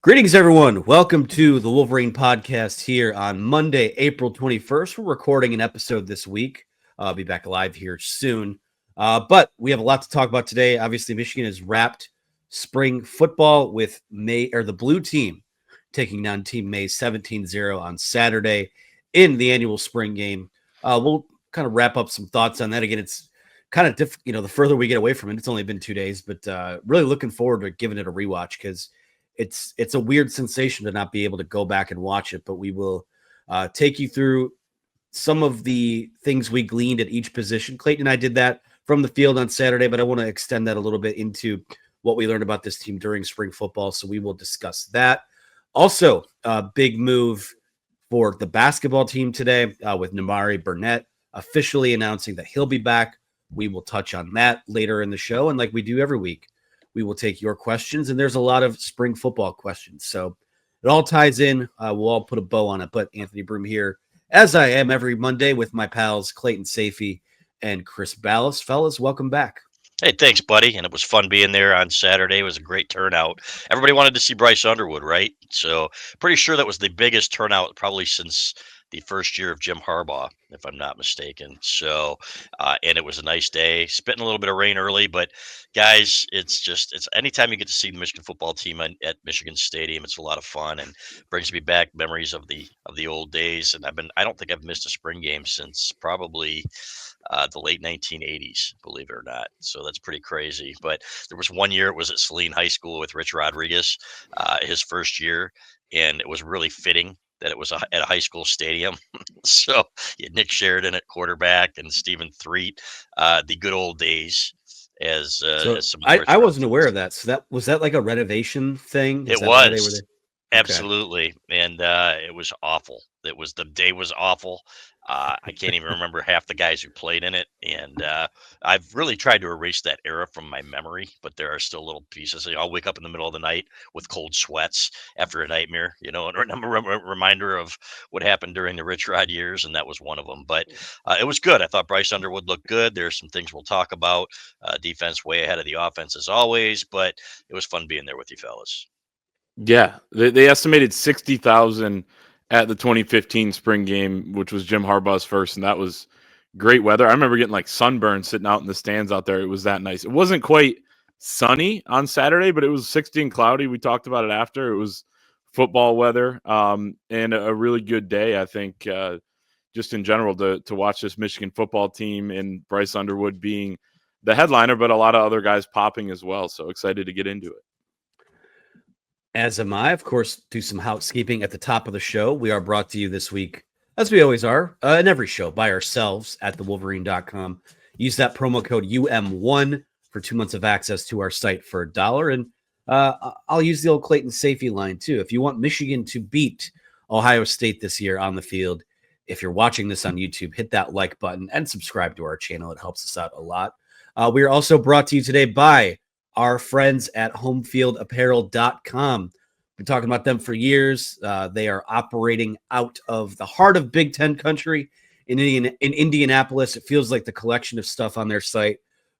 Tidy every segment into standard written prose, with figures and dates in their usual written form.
Greetings, everyone. Welcome to the Wolverine podcast here on Monday, April 21st. We're recording an episode this week. I'll be back live here soon. But we have a lot to talk about today. Obviously, Michigan has wrapped spring football with the blue team taking down Team May 17-0 on Saturday in the annual spring game. We'll kind of wrap up some thoughts on that. Again, it's kind of the further we get away from it, it's only been 2 days, but really looking forward to giving it a rewatch because it's a weird sensation to not be able to go back and watch it, but we will take you through some of the things we gleaned at each position. Clayton and I did that from the field on Saturday, but I want to extend that a little bit into what we learned about this team during spring football, so we will discuss that. Also, a big move for the basketball team today with Nimari Burnett officially announcing that he'll be back. We will touch on that later in the show, and like we do every week, we will take your questions, and there's a lot of spring football questions. So it all ties in. We'll all put a bow on it. But Anthony Broom here, as I am every Monday with my pals Clayton Safey and Chris Ballas. Fellas, welcome back. Hey, thanks, buddy. And it was fun being there on Saturday. It was a great turnout. Everybody wanted to see Bryce Underwood, right? So pretty sure that was the biggest turnout probably since the first year of Jim Harbaugh, if I'm not mistaken. So, and it was a nice day, spitting a little bit of rain early, but guys, it's anytime you get to see the Michigan football team at Michigan Stadium, it's a lot of fun and brings me back memories of the old days. And I don't think I've missed a spring game since probably the late 1980s, believe it or not. So that's pretty crazy. But there was one year, it was at Saline High School with Rich Rodriguez, his first year, and it was really fitting that it was at a high school stadium. So you had Nick Sheridan at quarterback and Stephen Threet, the good old days. As some I wasn't aware of that. So was that like a renovation thing? It was. Absolutely. And it was awful. The day was awful. I can't even remember half the guys who played in it. And I've really tried to erase that era from my memory, but there are still little pieces. I'll wake up in the middle of the night with cold sweats after a nightmare, and I'm a reminder of what happened during the Rich Rod years. And that was one of them. But it was good. I thought Bryce Underwood looked good. There's some things we'll talk about. Defense way ahead of the offense as always, but it was fun being there with you fellas. Yeah, they estimated 60,000 at the 2015 spring game, which was Jim Harbaugh's first, and that was great weather. I remember getting like sunburn sitting out in the stands out there. It was that nice. It wasn't quite sunny on Saturday, but it was 60 and cloudy. We talked about it after. It was football weather and a really good day, I think, just in general to watch this Michigan football team and Bryce Underwood being the headliner, but a lot of other guys popping as well. So excited to get into it. As am I. Of course, do some housekeeping at the top of the show. We are brought to you this week, as we always are, in every show, by ourselves at thewolverine.com. Use that promo code UM1 for 2 months of access to our site for $1. And I'll use the old Clayton Safety line, too. If you want Michigan to beat Ohio State this year on the field, if you're watching this on YouTube, hit that like button and subscribe to our channel. It helps us out a lot. We are also brought to you today by our friends at HomefieldApparel.com. Been talking about them for years. They are operating out of the heart of Big Ten country in Indianapolis. It feels like the collection of stuff on their site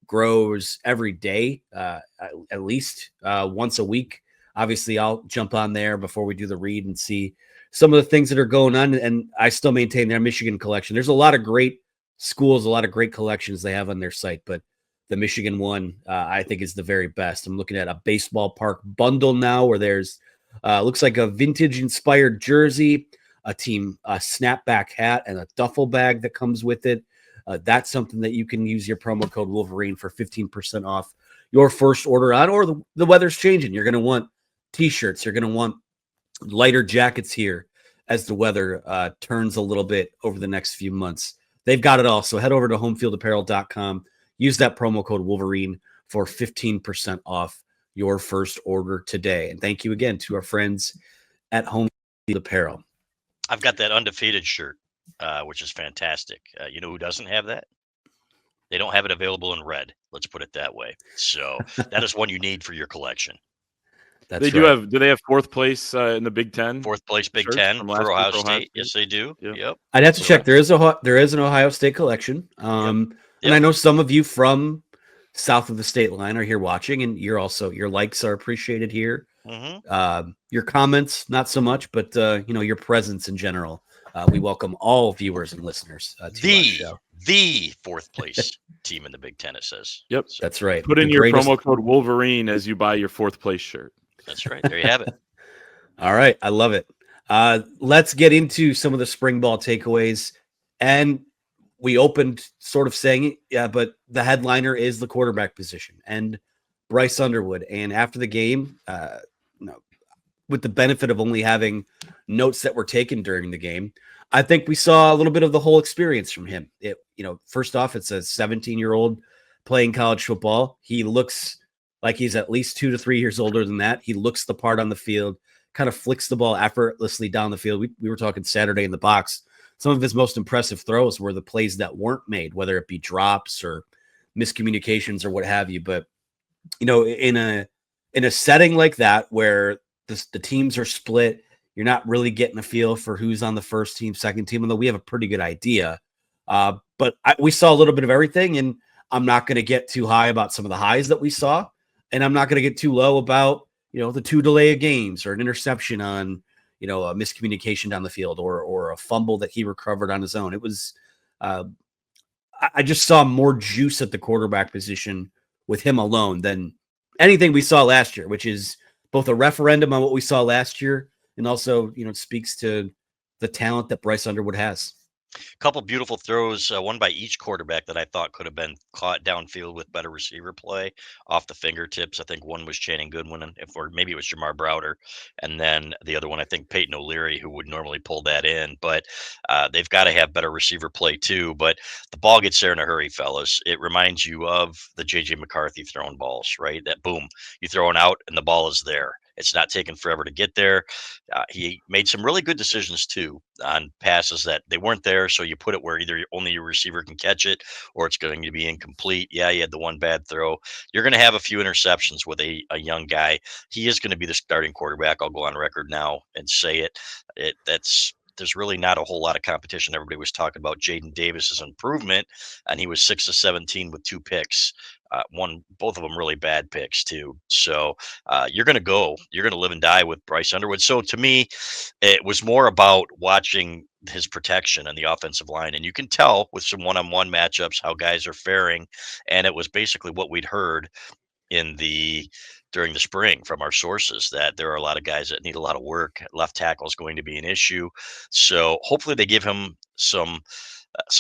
grows every day, at least once a week. Obviously, I'll jump on there before we do the read and see some of the things that are going on. And I still maintain their Michigan collection. There's a lot of great schools, a lot of great collections they have on their site, but the Michigan one, I think, is the very best. I'm looking at a baseball park bundle now where there's looks like a vintage-inspired jersey, a snapback hat, and a duffel bag that comes with it. That's something that you can use your promo code Wolverine for 15% off your first order on, or the weather's changing. You're going to want T-shirts. You're going to want lighter jackets here as the weather turns a little bit over the next few months. They've got it all. So head over to HomefieldApparel.com. Use that promo code Wolverine for 15% off your first order today. And thank you again to our friends at Homefield Apparel. I've got that undefeated shirt, which is fantastic. You know who doesn't have that? They don't have it available in red. Let's put it that way. So that is one you need for your collection. That's do they have fourth place in the Big Ten? Fourth place Big Ten for Ohio State. Yes, they do. Yep. I'd have to check. There is an Ohio State collection. And I know some of you from south of the state line are here watching, and your likes are appreciated here Your comments, not so much, but your presence in general. We welcome all viewers and listeners to our show. The fourth place team in the Big Ten, it says. Yep, So, that's right. Put in your promo code Wolverine as you buy your fourth place shirt. That's right. There you have it. All right, I love it. Let's get into some of the spring ball takeaways. And we opened sort of saying it, yeah, but the headliner is the quarterback position and Bryce Underwood. And after the game, with the benefit of only having notes that were taken during the game, I think we saw a little bit of the whole experience from him. First off, it's a 17-year-old playing college football. He looks like he's at least 2 to 3 years older than that. He looks the part on the field, kind of flicks the ball effortlessly down the field. We were talking Saturday in the box. Some of his most impressive throws were the plays that weren't made, whether it be drops or miscommunications or what have you. But, in a setting like that where the teams are split, you're not really getting a feel for who's on the first team, second team, although we have a pretty good idea. But we saw a little bit of everything, and I'm not going to get too high about some of the highs that we saw, and I'm not going to get too low about, the 2 delay of games or an interception on, a miscommunication down the field or a fumble that he recovered on his own. It was, I just saw more juice at the quarterback position with him alone than anything we saw last year, which is both a referendum on what we saw last year and also, it speaks to the talent that Bryce Underwood has. A couple beautiful throws, one by each quarterback that I thought could have been caught downfield with better receiver play off the fingertips. I think one was Channing Goodwin, or maybe it was Jamar Browder, and then the other one I think Peyton O'Leary, who would normally pull that in. But they've got to have better receiver play too. But the ball gets there in a hurry, fellas. It reminds you of the J.J. McCarthy throwing balls, right? That boom, you throw it out and the ball is there. It's not taking forever to get there. He made some really good decisions too on passes that they weren't there. So you put it where either only your receiver can catch it or it's going to be incomplete. Yeah, you had the one bad throw. You're going to have a few interceptions with a young guy. He is going to be the starting quarterback. I'll go on record now and say it. There's really not a whole lot of competition. Everybody was talking about Jaden Davis's improvement, and he was 6 of 17 with 2 picks. Both of them really bad picks too. So you're going to live and die with Bryce Underwood. So to me, it was more about watching his protection and the offensive line. And you can tell with some one-on-one matchups how guys are faring. And it was basically what we'd heard during the spring from our sources, that there are a lot of guys that need a lot of work. Left tackle is going to be an issue. So hopefully they give him some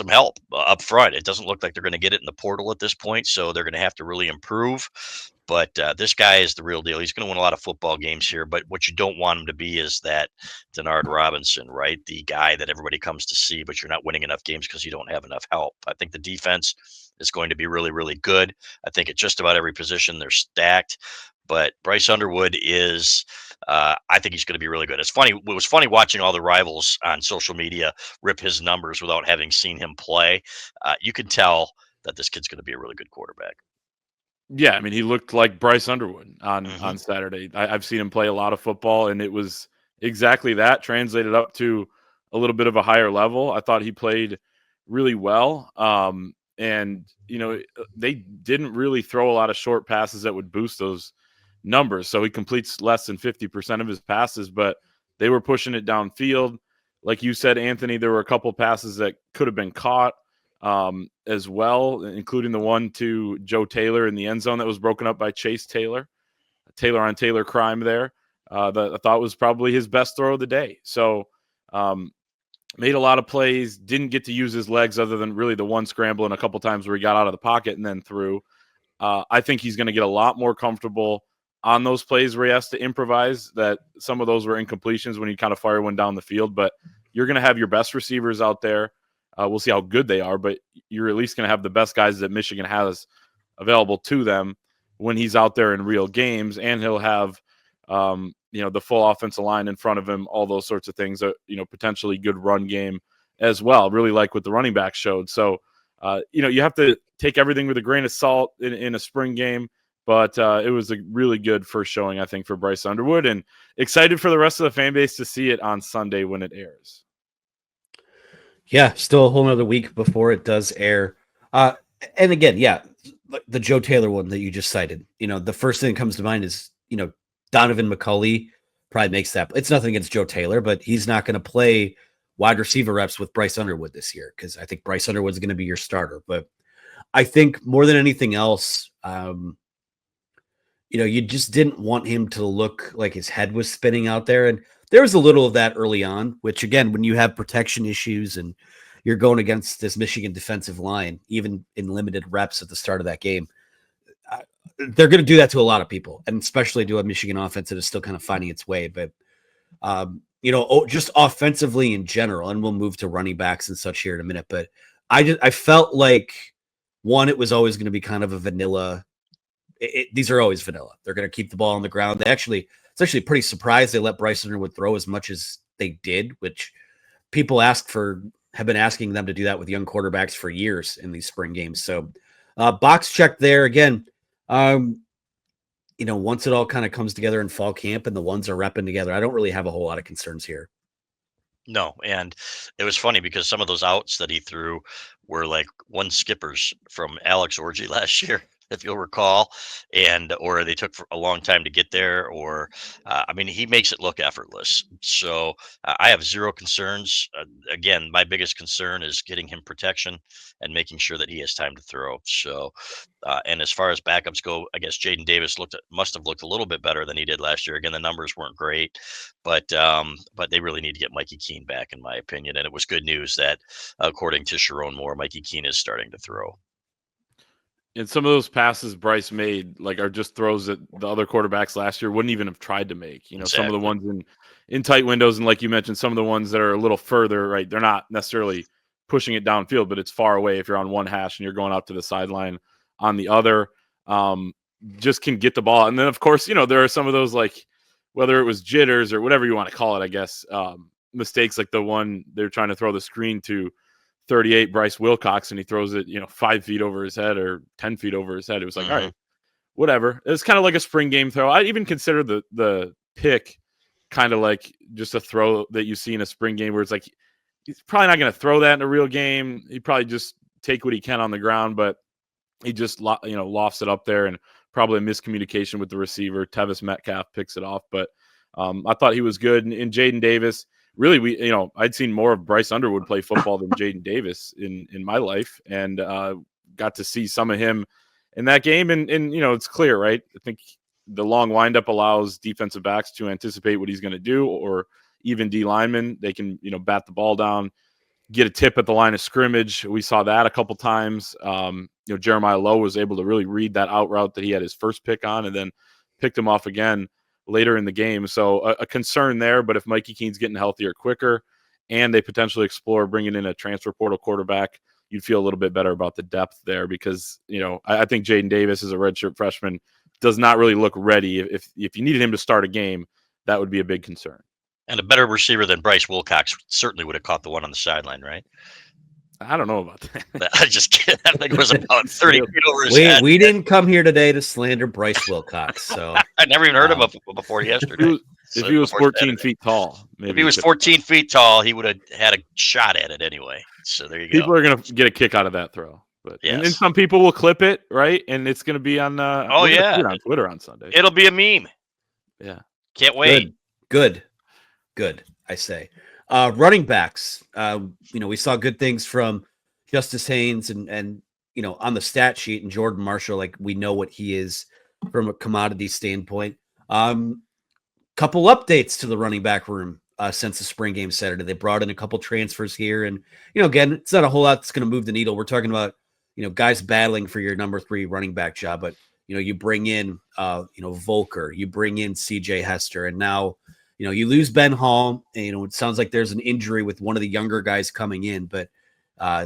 help up front. It doesn't look like they're going to get it in the portal at this point, so they're going to have to really improve. But this guy is the real deal. He's going to win a lot of football games here. But what you don't want him to be is that Denard Robinson, right? The guy that everybody comes to see, but you're not winning enough games because you don't have enough help. I think the defense is going to be really, really good. I think at just about every position they're stacked. But Bryce Underwood is, I think he's going to be really good. It's funny. It was funny watching all the rivals on social media rip his numbers without having seen him play. You can tell that this kid's going to be a really good quarterback. Yeah, I mean, he looked like Bryce Underwood on Saturday. I've seen him play a lot of football, and it was exactly that, translated up to a little bit of a higher level. I thought he played really well. And, they didn't really throw a lot of short passes that would boost those numbers. So he completes less than 50% of his passes, but they were pushing it downfield. Like you said, Anthony, there were a couple passes that could have been caught as well, including the one to Joe Taylor in the end zone that was broken up by Chase Taylor. Taylor on Taylor crime there. That I thought was probably his best throw of the day. So made a lot of plays, didn't get to use his legs other than really the one scramble and a couple times where he got out of the pocket and then threw. I think he's going to get a lot more comfortable on those plays where he has to improvise, that some of those were incompletions when he kind of fire one down the field. But you're going to have your best receivers out there. We'll see how good they are, but you're at least going to have the best guys that Michigan has available to them when he's out there in real games, and he'll have the full offensive line in front of him, all those sorts of things, potentially good run game as well. Really like what the running back showed. So, you have to take everything with a grain of salt in a spring game, but it was a really good first showing, I think, for Bryce Underwood, and excited for the rest of the fan base to see it on Sunday when it airs. Yeah, still a whole nother week before it does air. And again, yeah, the Joe Taylor one that you just cited, the first thing that comes to mind is, Donovan McCulley probably makes that. It's nothing against Joe Taylor, but he's not going to play wide receiver reps with Bryce Underwood this year because I think Bryce Underwood is going to be your starter. But I think more than anything else, you just didn't want him to look like his head was spinning out there. And there was a little of that early on, which again, when you have protection issues and you're going against this Michigan defensive line, even in limited reps at the start of that game, they're going to do that to a lot of people, and especially to a Michigan offense that is still kind of finding its way. But, just offensively in general, and we'll move to running backs and such here in a minute. But I felt like, one, it was always going to be kind of a vanilla. These are always vanilla. They're going to keep the ball on the ground. It's actually pretty surprised they let Bryce Underwood throw as much as they did, which people have been asking them to do that with young quarterbacks for years in these spring games. So box check there again. Once it all kind of comes together in fall camp and the ones are repping together, I don't really have a whole lot of concerns here. No, and it was funny because some of those outs that he threw were like one skippers from Alex Orji last year, if you'll recall, or they took for a long time to get there, or he makes it look effortless. So I have zero concerns. Again, my biggest concern is getting him protection and making sure that he has time to throw. So, and as far as backups go, I guess Jaden Davis must have looked a little bit better than he did last year. Again, the numbers weren't great, but they really need to get Mikey Keene back, in my opinion. And it was good news that, according to Sharon Moore, Mikey Keene is starting to throw. And some of those passes Bryce made, are just throws that the other quarterbacks last year wouldn't even have tried to make. Exactly. Some of the ones in tight windows, and like you mentioned, some of the ones that are a little further, right? They're not necessarily pushing it downfield, but it's far away if you're on one hash and you're going out to the sideline on the other. Just can get the ball. And then, of course, there are some of those, whether it was jitters or whatever you want to call it, I guess, mistakes like the one they're trying to throw the screen to 38 Bryce Wilcox, and he throws it, 5 feet over his head or 10 feet over his head. It was like, all right, whatever. It's kind of like a spring game throw. I even consider the pick kind of like just a throw that you see in a spring game where it's like, he's probably not going to throw that in a real game. He'd probably just take what he can on the ground, but he just, lofts it up there, and probably a miscommunication with the receiver. Tevis Metcalf picks it off, but I thought he was good. And Jaden Davis, really, I'd seen more of Bryce Underwood play football than Jaden Davis in my life, and got to see some of him in that game. And it's clear, right? I think the long windup allows defensive backs to anticipate what he's going to do, or even D linemen. They can, bat the ball down, get a tip at the line of scrimmage. We saw that a couple times. Jeremiah Lowe was able to really read that out route that he had his first pick on, and then picked him off again later in the game. So a concern there, but if Mikey Keene's getting healthier quicker and they potentially explore bringing in a transfer portal quarterback, you'd feel a little bit better about the depth there, because, I think Jaden Davis as a redshirt freshman does not really look ready. If you needed him to start a game, that would be a big concern. And a better receiver than Bryce Wilcox certainly would have caught the one on the sideline, right? I don't know about that. I just kidding. I think it was about 30 feet over his head. We didn't come here today to slander Bryce Wilcox. So I never even heard of him before yesterday. If he was 14 feet tall, maybe. If he was 14 feet tall, he would have had a shot at it anyway. So there you go. People are going to get a kick out of that throw. But yes. And some people will clip it, right? And it's going to be on on Twitter on Sunday. It'll be a meme. Yeah. Can't wait. Good, I say. Running backs, we saw good things from Justice Haynes and on the stat sheet, and Jordan Marshall, like, we know what he is from a commodity standpoint. Couple updates to the running back room since the spring game Saturday. They brought in a couple transfers here, and again, it's not a whole lot that's going to move the needle. We're talking about guys battling for your number 3 running back job, but you bring in Volker, you bring in CJ Hester, and now you lose Ben Hall, and it sounds like there's an injury with one of the younger guys coming in, but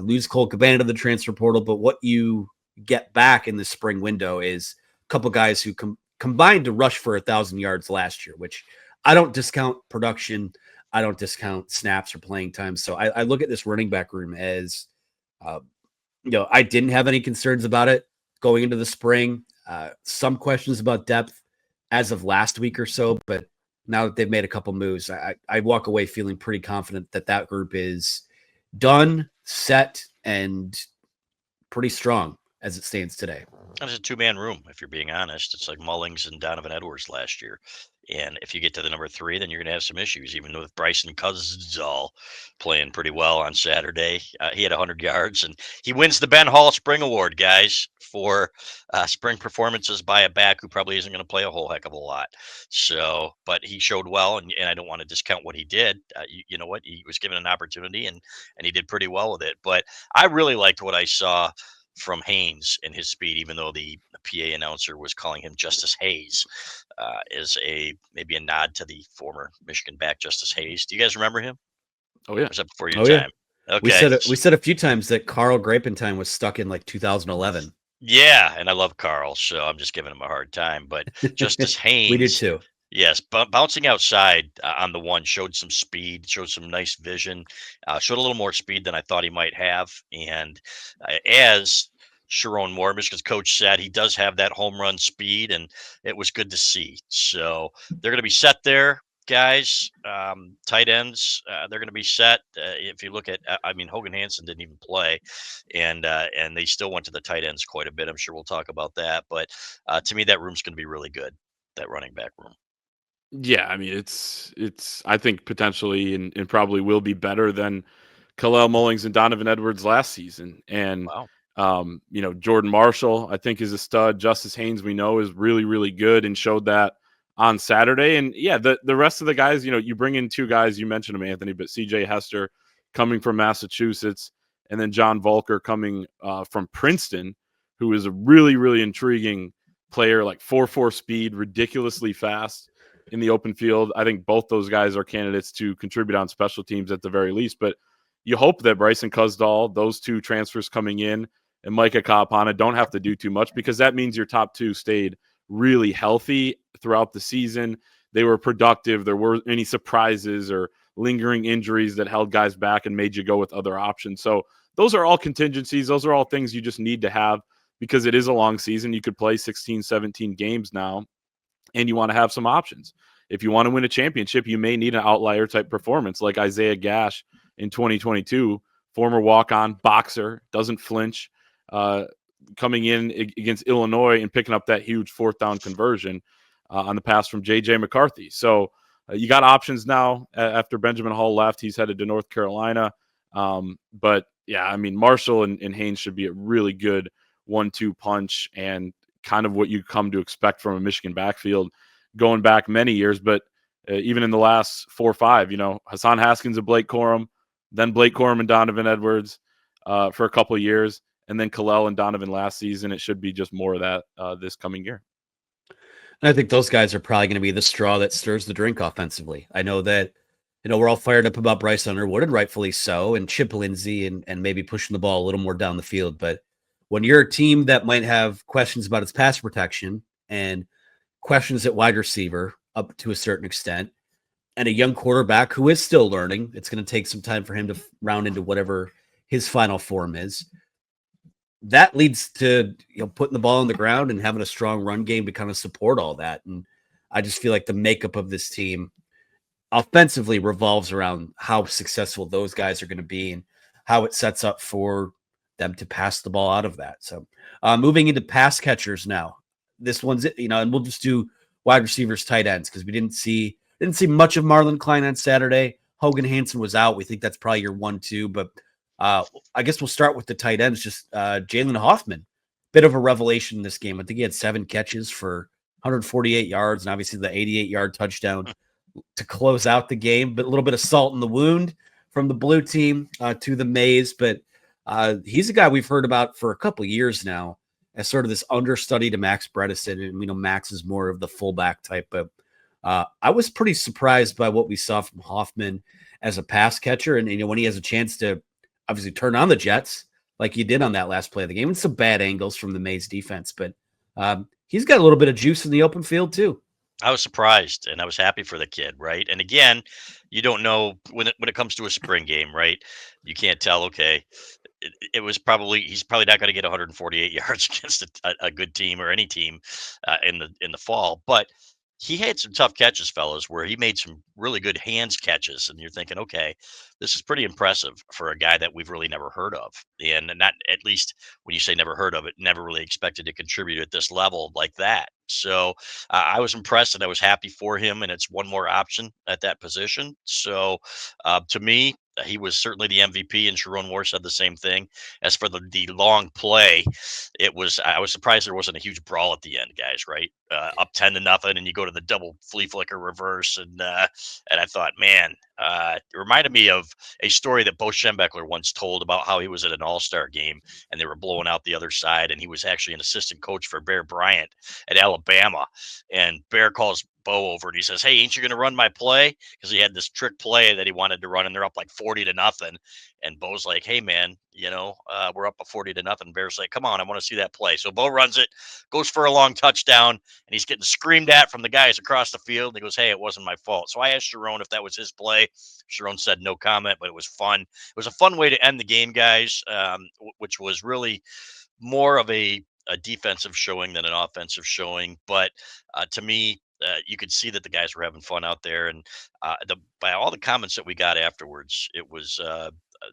lose Cole Cabana to the transfer portal. But what you get back in the spring window is a couple guys who combined to rush for 1,000 yards last year, which I don't discount production. I don't discount snaps or playing time. So I look at this running back room as, I didn't have any concerns about it going into the spring. Some questions about depth as of last week or so, but now that they've made a couple moves, I walk away feeling pretty confident that group is done, set, and pretty strong as it stands today. It's a 2-man room, if you're being honest. It's like Mullings and Donovan Edwards last year. And if you get to the number 3, then you're going to have some issues, even with Bryson Cousins playing pretty well on Saturday. He had 100 yards, and he wins the Ben Hall Spring Award, guys, for spring performances by a back who probably isn't going to play a whole heck of a lot. So, but he showed well, and I don't want to discount what he did. You know what? He was given an opportunity, and he did pretty well with it. But I really liked what I saw from Haynes and his speed, even though the PA announcer was calling him Justice Hayes, is maybe a nod to the former Michigan back Justice Hayes. Do you guys remember him? Oh yeah. Or was that before your Oh, yeah. time? Okay. We said a few times that Carl Grapentine was stuck in like 2011. Yeah, and I love Carl, so I'm just giving him a hard time. But Justice We do Haynes, too. yes, bouncing outside on the one showed some speed, showed some nice vision, showed a little more speed than I thought he might have. And as Sharon Moore, Michigan's coach, said, he does have that home run speed, and it was good to see. So they're going to be set there, guys. Tight ends, they're going to be set. If you look at, I mean, Hogan Hansen didn't even play, and they still went to the tight ends quite a bit. I'm sure we'll talk about that. But to me, that room's going to be really good. That running back room. Yeah, I mean it's I think potentially and probably will be better than Khalil Mullings and Donovan Edwards last season. And Wow. Jordan Marshall, I think, is a stud. Justice Haynes, we know, is really, really good and showed that on Saturday. And yeah, the rest of the guys, you bring in 2 guys, you mentioned them, Anthony, but CJ Hester coming from Massachusetts, and then John Volker coming from Princeton, who is a really, really intriguing player, like 4.4 speed, ridiculously fast in the open field. I think both those guys are candidates to contribute on special teams at the very least. But you hope that Bryson Cusdall, those 2 transfers coming in, and Micah Kapana don't have to do too much, because that means your top 2 stayed really healthy throughout the season. They were productive. There weren't any surprises or lingering injuries that held guys back and made you go with other options. So those are all contingencies. Those are all things you just need to have, because it is a long season. You could play 16, 17 games now, and you want to have some options. If you want to win a championship, you may need an outlier type performance like Isaiah Gash in 2022, former walk-on boxer, doesn't flinch, coming in against Illinois and picking up that huge 4th down conversion on the pass from J.J. McCarthy. So you got options now after Benjamin Hall left. He's headed to North Carolina. But yeah, I mean, Marshall and Haynes should be a really good 1-2 punch, and kind of what you come to expect from a Michigan backfield going back many years. But even in the last 4 or 5, Hassan Haskins and Blake Corum, then Blake Corum and Donovan Edwards for a couple of years, and then Khalil and Donovan last season. It should be just more of that this coming year. And I think those guys are probably going to be the straw that stirs the drink offensively. I know that, we're all fired up about Bryce Underwood, and rightfully so, and Chip Lindsey, and maybe pushing the ball a little more down the field. But when you're a team that might have questions about its pass protection and questions at wide receiver up to a certain extent, and a young quarterback who is still learning, it's going to take some time for him to round into whatever his final form is. That leads to putting the ball on the ground and having a strong run game to kind of support all that. And I just feel like the makeup of this team offensively revolves around how successful those guys are going to be and how it sets up for them to pass the ball out of that. So moving into pass catchers now, this one's and we'll just do wide receivers, tight ends, because we didn't see much of Marlon Klein on Saturday. Hogan Hansen was out. We think that's probably your 1-2, but I guess we'll start with the tight ends. Just Jalen Hoffman, bit of a revelation in this game. I think he had 7 catches for 148 yards, and obviously the 88-yard touchdown to close out the game. But a little bit of salt in the wound from the blue team to the maize. But he's a guy we've heard about for a couple years now as sort of this understudy to Max Bredesen. And Max is more of the fullback type. But I was pretty surprised by what we saw from Hoffman as a pass catcher. And when he has a chance to obviously turn on the Jets like he did on that last play of the game, and some bad angles from the Mays defense, but he's got a little bit of juice in the open field too. I was surprised, and I was happy for the kid, right? And again, you don't know when it comes to a spring game, right? You can't tell. Okay, he's probably not going to get 148 yards against a good team or any team in the fall, but he had some tough catches, fellas, where he made some really good hands catches, and you're thinking, okay, this is pretty impressive for a guy that we've really never heard of, and not, at least when you say never heard of it, never really expected to contribute at this level like that. So I was impressed, and I was happy for him, and it's one more option at that position. So to me, he was certainly the MVP, and Sharon Moore said the same thing. As for the long play, I was surprised there wasn't a huge brawl at the end, guys. Right, up 10-0, and you go to the double flea flicker reverse, and I thought, man, it reminded me of a story that Bo Schembechler once told about how he was at an All-Star game and they were blowing out the other side, and he was actually an assistant coach for Bear Bryant at Alabama, and Bear calls Bo over and he says, "Hey, ain't you going to run my play?" Because he had this trick play that he wanted to run, and they're up like 40-0. And Bo's like, "Hey, man, we're up a 40-0." Bear's like, "Come on, I want to see that play." So Bo runs it, goes for a long touchdown, and he's getting screamed at from the guys across the field. And he goes, "Hey, it wasn't my fault." So I asked Sharon if that was his play. Sharon said no comment, but it was fun. It was a fun way to end the game, guys, which was really more of a defensive showing than an offensive showing. But to me, you could see that the guys were having fun out there, and by all the comments that we got afterwards, it was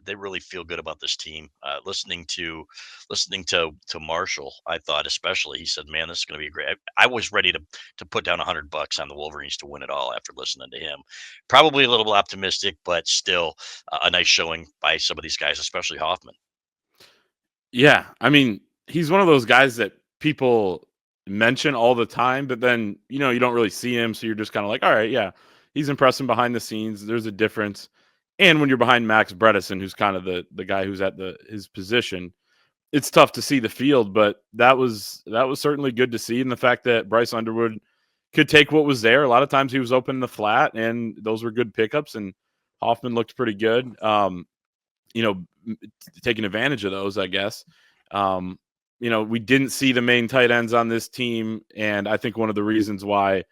they really feel good about this team. Listening to Marshall, I thought especially, he said, "Man, this is going to be great." I was ready to put down $100 on the Wolverines to win it all after listening to him. Probably a little optimistic, but still a nice showing by some of these guys, especially Hoffman. Yeah, I mean, he's one of those guys that people mention all the time, but then you don't really see him, so you're just kind of like, all right, yeah, he's impressive behind the scenes. There's a difference, and when you're behind Max Bredesen, who's kind of the guy who's at his position, it's tough to see the field. But that was certainly good to see, and the fact that Bryce Underwood could take what was there. A lot of times he was open in the flat, and those were good pickups, and Hoffman looked pretty good. You know, taking advantage of those, I guess. We didn't see the main tight ends on this team, and I think one of the reasons why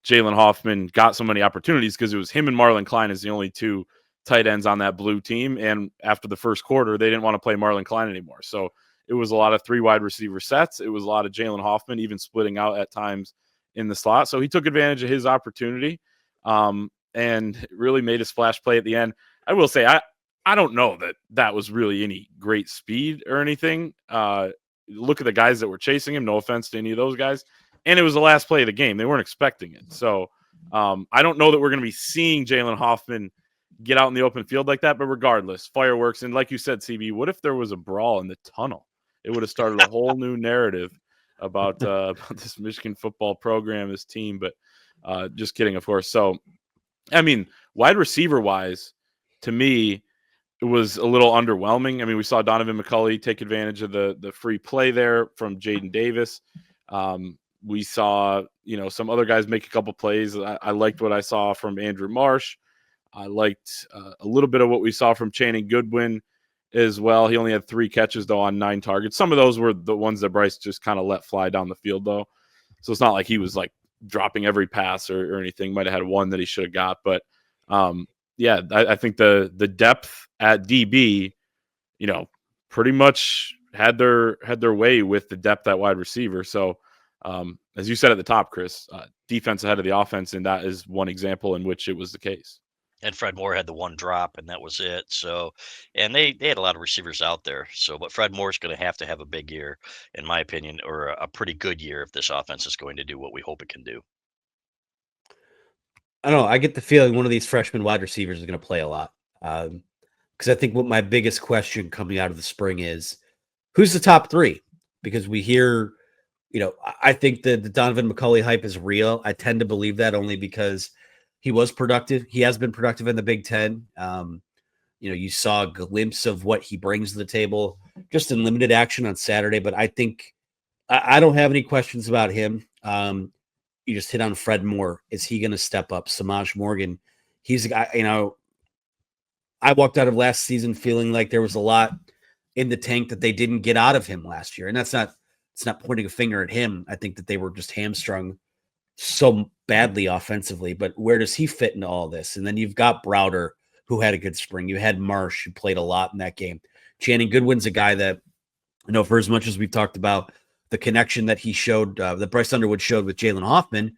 Jalen Hoffman got so many opportunities because it was him and Marlon Klein as the only two tight ends on that blue team. And after the first quarter, they didn't want to play Marlon Klein anymore. So it was a lot of 3 wide receiver sets. It was a lot of Jalen Hoffman, even splitting out at times in the slot. So he took advantage of his opportunity and really made a splash play at the end. I will say, I don't know that was really any great speed or anything. Look at the guys that were chasing him. No offense to any of those guys. And it was the last play of the game. They weren't expecting it. So I don't know that we're going to be seeing Jalen Hoffman get out in the open field like that. But regardless, fireworks. And like you said, CB, what if there was a brawl in the tunnel? It would have started a whole new narrative about this Michigan football program, this team. But just kidding, of course. So, I mean, wide receiver wise, to me, it was a little underwhelming. I mean, we saw Donovan McCulley take advantage of the free play there from Jaden Davis. We saw, some other guys make a couple plays. I liked what I saw from Andrew Marsh. I liked a little bit of what we saw from Channing Goodwin as well. He only had 3 catches, though, on 9 targets. Some of those were the ones that Bryce just kind of let fly down the field, though. So it's not like he was, like, dropping every pass or anything. Might have had one that he should have got. But, yeah, I think the depth at DB, pretty much had their way with the depth at wide receiver. So, as you said at the top, Chris, defense ahead of the offense, and that is one example in which it was the case. And Fred Moore had the one drop, and that was it. So, and they had a lot of receivers out there. So, but Fred Moore's going to have a big year, in my opinion, or a pretty good year if this offense is going to do what we hope it can do. I don't know. I get the feeling one of these freshman wide receivers is going to play a lot. Because I think what my biggest question coming out of the spring is, who's the top 3? Because we hear, I think that the Donovan McCulley hype is real. I tend to believe that only because he was productive. He has been productive in the Big Ten. You saw a glimpse of what he brings to the table just in limited action on Saturday. But I think I don't have any questions about him. You just hit on Fred Moore. Is he going to step up? Samaj Morgan, he's a guy, I walked out of last season feeling like there was a lot in the tank that they didn't get out of him last year. And it's not pointing a finger at him. I think that they were just hamstrung so badly offensively, but where does he fit into all this? And then you've got Browder, who had a good spring. You had Marsh, who played a lot in that game. Channing Goodwin's a guy that, for as much as we've talked about the connection that he showed, that Bryce Underwood showed with Jalen Hoffman,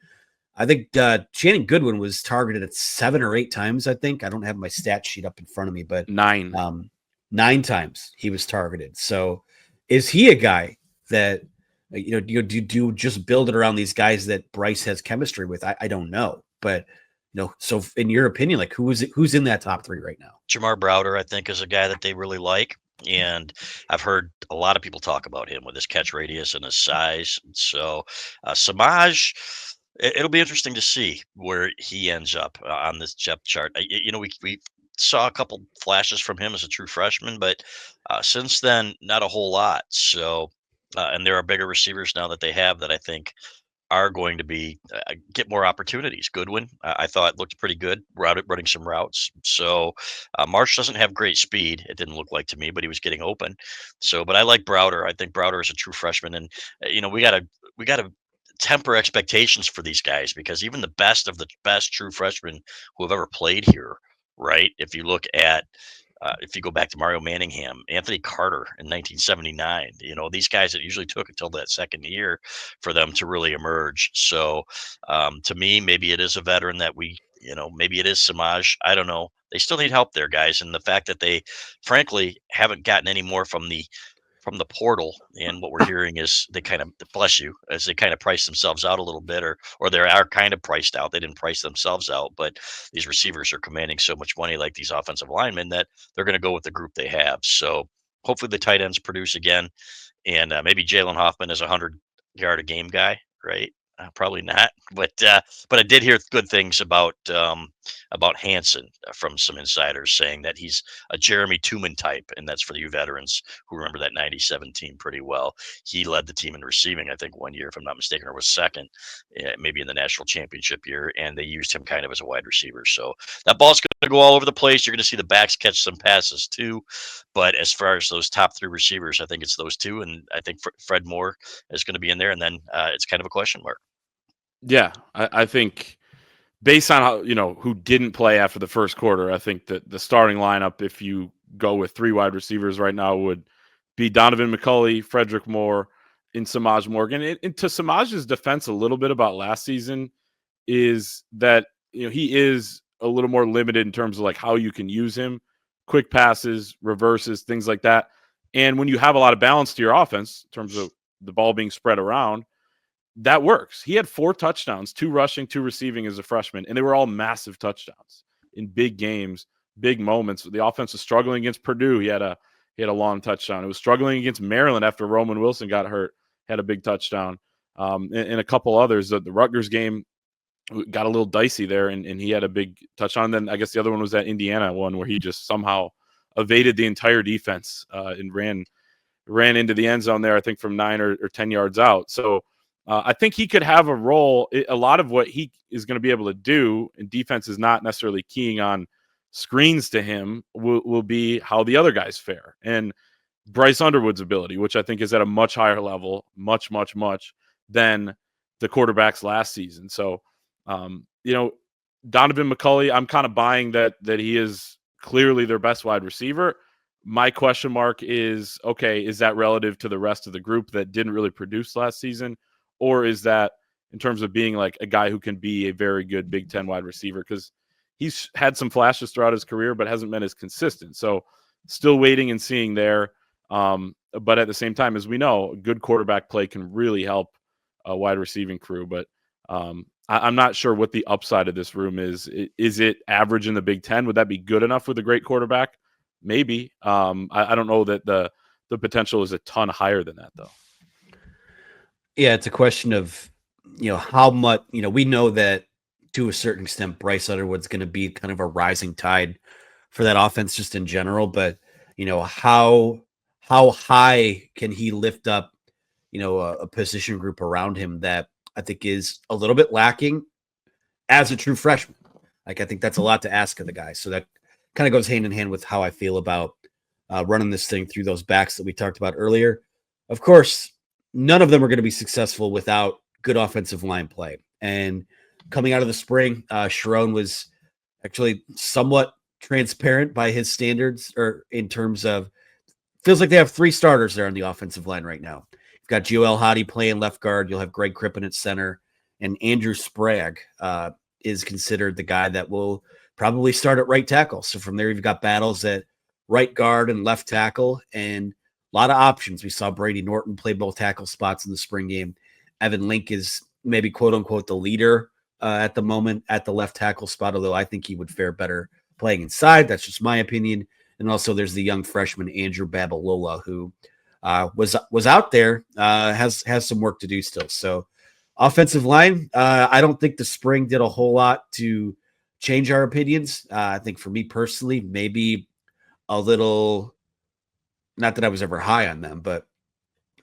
I think Shannon Goodwin was targeted at 7 or 8 times. I think I don't have my stat sheet up in front of me, but 9. 9 times he was targeted. So, is he a guy that do you just build it around these guys that Bryce has chemistry with? I don't know, but so in your opinion, like who's in that top 3 right now? Jamar Browder, I think, is a guy that they really like. And I've heard a lot of people talk about him with his catch radius and his size. So, Samaj, it'll be interesting to see where he ends up on this depth chart. We saw a couple flashes from him as a true freshman, but since then, not a whole lot. So, and there are bigger receivers now that they have that I think are going to be get more opportunities. Goodwin, I thought looked pretty good, running some routes. So Marsh doesn't have great speed. It didn't look like to me, but he was getting open. So, but I like Browder. I think Browder is a true freshman, and we gotta temper expectations for these guys because even the best of the best true freshmen who have ever played here, right? If you go back to Mario Manningham, Anthony Carter in 1979, these guys, it usually took until that second year for them to really emerge. So to me, maybe it is a veteran that maybe it is Samaj. I don't know. They still need help there, guys. And the fact that they, frankly, haven't gotten any more from the portal, and what we're hearing is they kind of, bless you, as they kind of price themselves out a little bit, or they are kind of priced out. They didn't price themselves out, but these receivers are commanding so much money, like these offensive linemen, that they're going to go with the group they have. So hopefully the tight ends produce again, and maybe Jalen Hoffman is a 100-yard a game guy, right? Probably not, but I did hear good things about Hanson from some insiders saying that he's a Jeremy Tooman type, and that's for you veterans who remember that '97 team pretty well. He led the team in receiving, I think, one year, if I'm not mistaken, or was second, maybe in the national championship year, and they used him kind of as a wide receiver. So that ball's going to go all over the place. You're going to see the backs catch some passes too, but as far as those top 3 receivers, I think it's those 2, and I think Fred Moore is going to be in there, and then it's kind of a question mark. Yeah, I think based on how who didn't play after the first quarter, I think that the starting lineup, if you go with 3 wide receivers right now, would be Donovan McCulley, Frederick Moore, and Samaj Morgan. And to Samaj's defense, a little bit about last season is that he is a little more limited in terms of like how you can use him, quick passes, reverses, things like that. And when you have a lot of balance to your offense in terms of the ball being spread around, that works. He had 4 touchdowns, 2 rushing, 2 receiving as a freshman, and they were all massive touchdowns in big games, big moments. The offense was struggling against Purdue. He had a long touchdown. It was struggling against Maryland after Roman Wilson got hurt, had a big touchdown. And a couple others. The Rutgers game got a little dicey there, and he had a big touchdown. And then I guess the other one was that Indiana one where he just somehow evaded the entire defense and ran into the end zone there, I think from 9 or 10 yards out. So I think he could have a role. A lot of what he is going to be able to do, and defense is not necessarily keying on screens to him, will be how the other guys fare. And Bryce Underwood's ability, which I think is at a much higher level, much, much, much than the quarterbacks last season. So, Donovan McCulley, I'm kind of buying that he is clearly their best wide receiver. My question mark is, okay, is that relative to the rest of the group that didn't really produce last season? Or is that in terms of being like a guy who can be a very good Big Ten wide receiver? Because he's had some flashes throughout his career, but hasn't been as consistent. So still waiting and seeing there. But at the same time, as we know, good quarterback play can really help a wide receiving crew. But I'm not sure what the upside of this room is. Is it average in the Big Ten? Would that be good enough with a great quarterback? Maybe. I don't know that the potential is a ton higher than that, though. Yeah, it's a question of, how much, we know that to a certain extent, Bryce Underwood's going to be kind of a rising tide for that offense just in general. But, how high can he lift up, a position group around him that I think is a little bit lacking as a true freshman. Like, I think that's a lot to ask of the guy. So that kind of goes hand in hand with how I feel about running this thing through those backs that we talked about earlier. Of course, none of them are going to be successful without good offensive line play. And coming out of the spring, Sharon was actually somewhat transparent by his standards, or in terms of, feels like they have 3 starters there on the offensive line right now. You've got Joel Hottie playing left guard. You'll have Greg Crippen at center. and Andrew Sprague is considered the guy that will probably start at right tackle. So from there, you've got battles at right guard and left tackle, and a lot of options. We saw Brady Norton play both tackle spots in the spring game. Evan Link is maybe quote unquote the leader at the moment at the left tackle spot, although I think he would fare better playing inside. That's just my opinion. And also there's the young freshman, Andrew Babalola, who was out there, has some work to do still. So offensive line, I don't think the spring did a whole lot to change our opinions. I think for me personally, maybe a little, not that I was ever high on them, but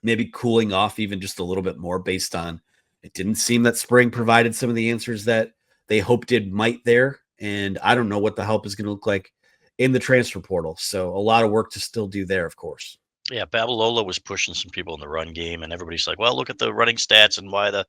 maybe cooling off even just a little bit more based on it didn't seem that spring provided some of the answers that they hoped it might there. And I don't know what the help is going to look like in the transfer portal. So a lot of work to still do there, of course. Yeah, Babalola was pushing some people in the run game, and everybody's like, "Well, look at the running stats and why the,"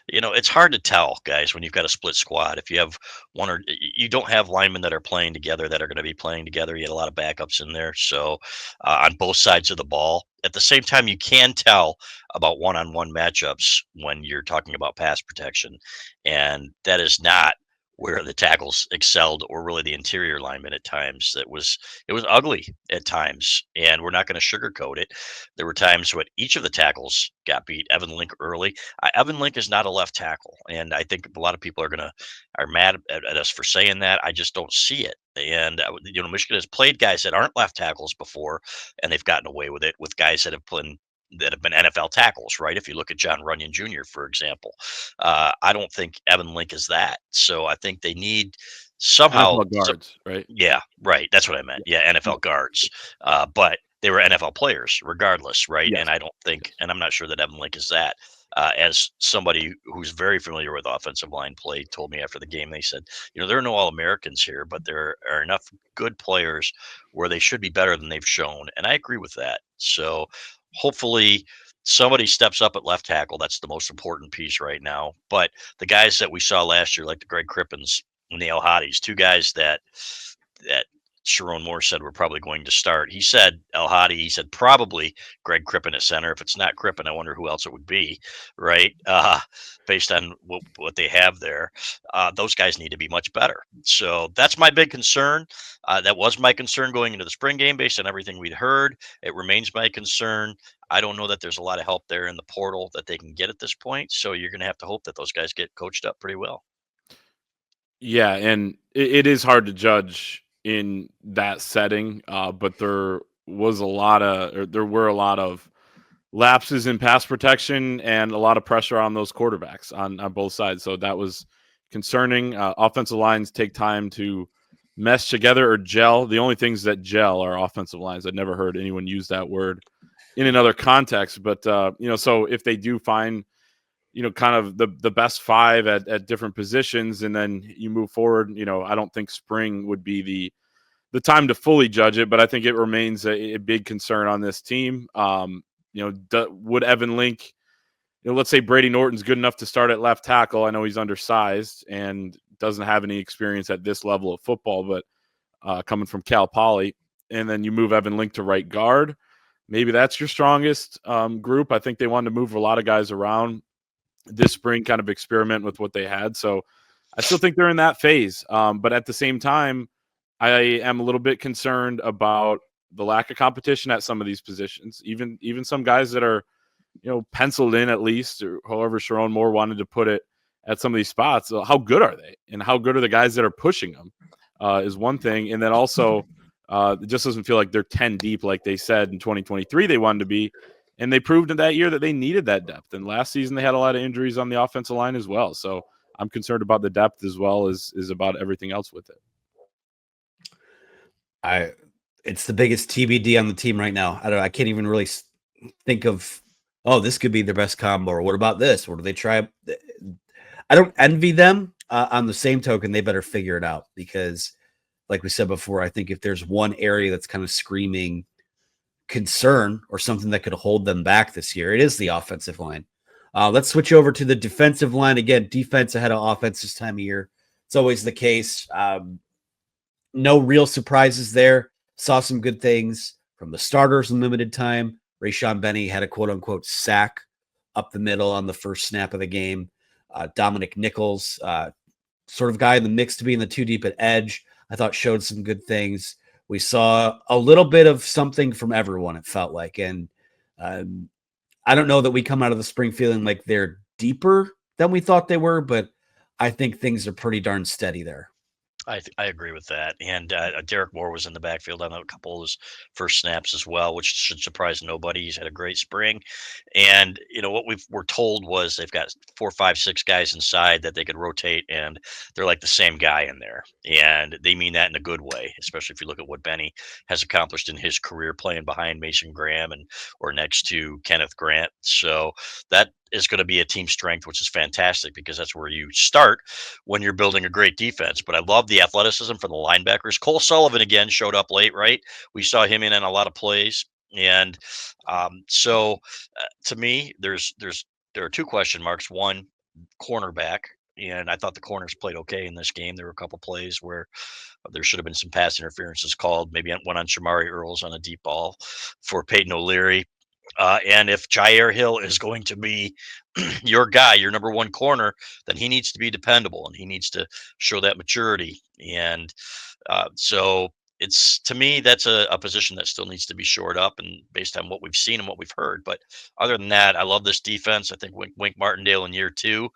it's hard to tell, guys, when you've got a split squad. If you have one or you don't have linemen that are playing together that are going to be playing together. You had a lot of backups in there, so on both sides of the ball. At the same time, you can tell about one-on-one matchups when you're talking about pass protection, and that is not where the tackles excelled, or really the interior linemen at times. It was ugly at times, and we're not going to sugarcoat it. There were times when each of the tackles got beat. Evan Link early. Evan Link is not a left tackle, and I think a lot of people are mad at us for saying that. I just don't see it. And Michigan has played guys that aren't left tackles before, and they've gotten away with it with guys that have been NFL tackles, right? If you look at John Runyon Jr., for example, I don't think Evan Link is that. So I think they need somehow. NFL guards, right? Yeah, right. That's what I meant. Yeah, NFL guards. But they were NFL players regardless, right? Yes. And I don't think, and I'm not sure that Evan Link is that. As somebody who's very familiar with offensive line play told me after the game, they said, there are no All-Americans here, but there are enough good players where they should be better than they've shown. And I agree with that. So hopefully somebody steps up at left tackle. That's the most important piece right now. But the guys that we saw last year, like the Greg Crippens and the El Hadis, two guys that Sharon Moore said were probably going to start. He said El Hadi, he said probably Greg Crippen at center. If it's not Crippen, I wonder who else it would be, right? Based on what they have there. Those guys need to be much better. So that's my big concern. That was my concern going into the spring game based on everything we'd heard. It remains my concern. I don't know that there's a lot of help there in the portal that they can get at this point. So you're going to have to hope that those guys get coached up pretty well. Yeah, and it is hard to judge in that setting, but there were a lot of lapses in pass protection and a lot of pressure on those quarterbacks on both sides. So that was concerning. Offensive lines take time to mesh together or gel. The only things that gel are offensive lines. I'd never heard anyone use that word in another context, but so if they do find kind of the best five at different positions, and then you move forward, I don't think spring would be the time to fully judge it, but I think it remains a big concern on this team. Would Evan Link, let's say Brady Norton's good enough to start at left tackle. I know he's undersized and doesn't have any experience at this level of football, but coming from Cal Poly, and then you move Evan Link to right guard, maybe that's your strongest group. I think they wanted to move a lot of guys around this spring, kind of experiment with what they had. So I still think they're in that phase. But at the same time, I am a little bit concerned about the lack of competition at some of these positions, even some guys that are, penciled in at least, or however Sharon Moore wanted to put it, at some of these spots. How good are they? And how good are the guys that are pushing them is one thing. And then also it just doesn't feel like they're 10 deep like they said in 2023 they wanted to be. And they proved in that year that they needed that depth. And last season they had a lot of injuries on the offensive line as well. So I'm concerned about the depth as well as about everything else with it. It's the biggest TBD on the team right now. I can't even really think of, this could be their best combo, or what about this? Or do they try? I don't envy them. On the same token, they better figure it out, because like we said before, I think if there's one area that's kind of screaming concern or something that could hold them back this year, it is the offensive line. Let's switch over to the defensive line. Again, defense ahead of offense this time of year. It's always the case. No real surprises there. Saw some good things from the starters in limited time. Rayshon Benny had a quote-unquote sack up the middle on the first snap of the game. Dominic Nichols, sort of guy in the mix to be in the 2 deep at edge, I thought showed some good things. We saw a little bit of something from everyone, it felt like. And I don't know that we come out of the spring feeling like they're deeper than we thought they were, but I think things are pretty darn steady there. I agree with that. And Derek Moore was in the backfield on a couple of his first snaps as well, which should surprise nobody. He's had a great spring. And, what we're told was they've got 4, 5, 6 guys inside that they could rotate, and they're like the same guy in there. And they mean that in a good way, especially if you look at what Benny has accomplished in his career playing behind Mason Graham or next to Kenneth Grant. So that is going to be a team strength, which is fantastic because that's where you start when you're building a great defense. But I love the athleticism from the linebackers. Cole Sullivan again showed up late, right? We saw him in on a lot of plays, and to me, there are 2 question marks. One, cornerback, and I thought the corners played okay in this game. There were a couple plays where there should have been some pass interferences called. Maybe one on Shamari Earls on a deep ball for Peyton O'Leary. And if Jair Hill is going to be your guy, your number 1 corner, then he needs to be dependable and he needs to show that maturity. And so it's, to me, that's a position that still needs to be shored up, and based on what we've seen and what we've heard. But other than that, I love this defense. I think Wink Martindale in year 2,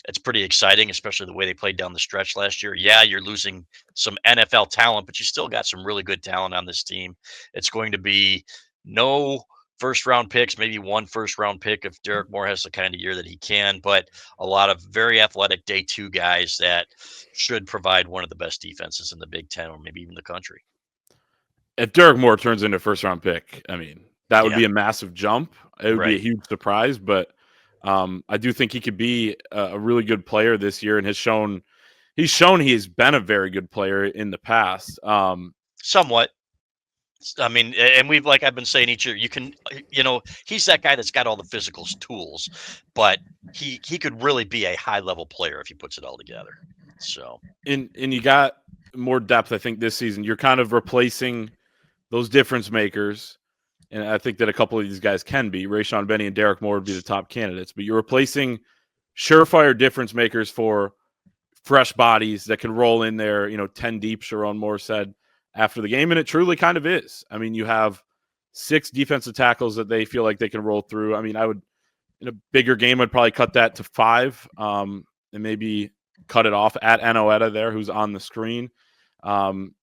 it's pretty exciting, especially the way they played down the stretch last year. Yeah, you're losing some NFL talent, but you still got some really good talent on this team. It's going to be no first round picks, maybe 1 first round pick if Derek Moore has the kind of year that he can, but a lot of very athletic day 2 guys that should provide one of the best defenses in the Big Ten or maybe even the country. If Derek Moore turns into a first round pick, I mean, that would Yeah. be a massive jump. It would be a Right. huge surprise, but I do think he could be a really good player this year, and he's shown he's been a very good player in the past. Somewhat. I mean, and like I've been saying each year, you can, he's that guy that's got all the physical tools, but he could really be a high level player if he puts it all together. So, and you got more depth, I think, this season. You're kind of replacing those difference makers, and I think that a couple of these guys can be. Rayshon Benny and Derek Moore would be the top candidates, but you're replacing surefire difference makers for fresh bodies that can roll in there, 10 deep, Sharon Moore said after the game, and it truly kind of is. I mean, you have 6 defensive tackles that they feel like they can roll through. I mean, I would, in a bigger game, I'd probably cut that to 5, and maybe cut it off at Anoeta there, who's on the screen.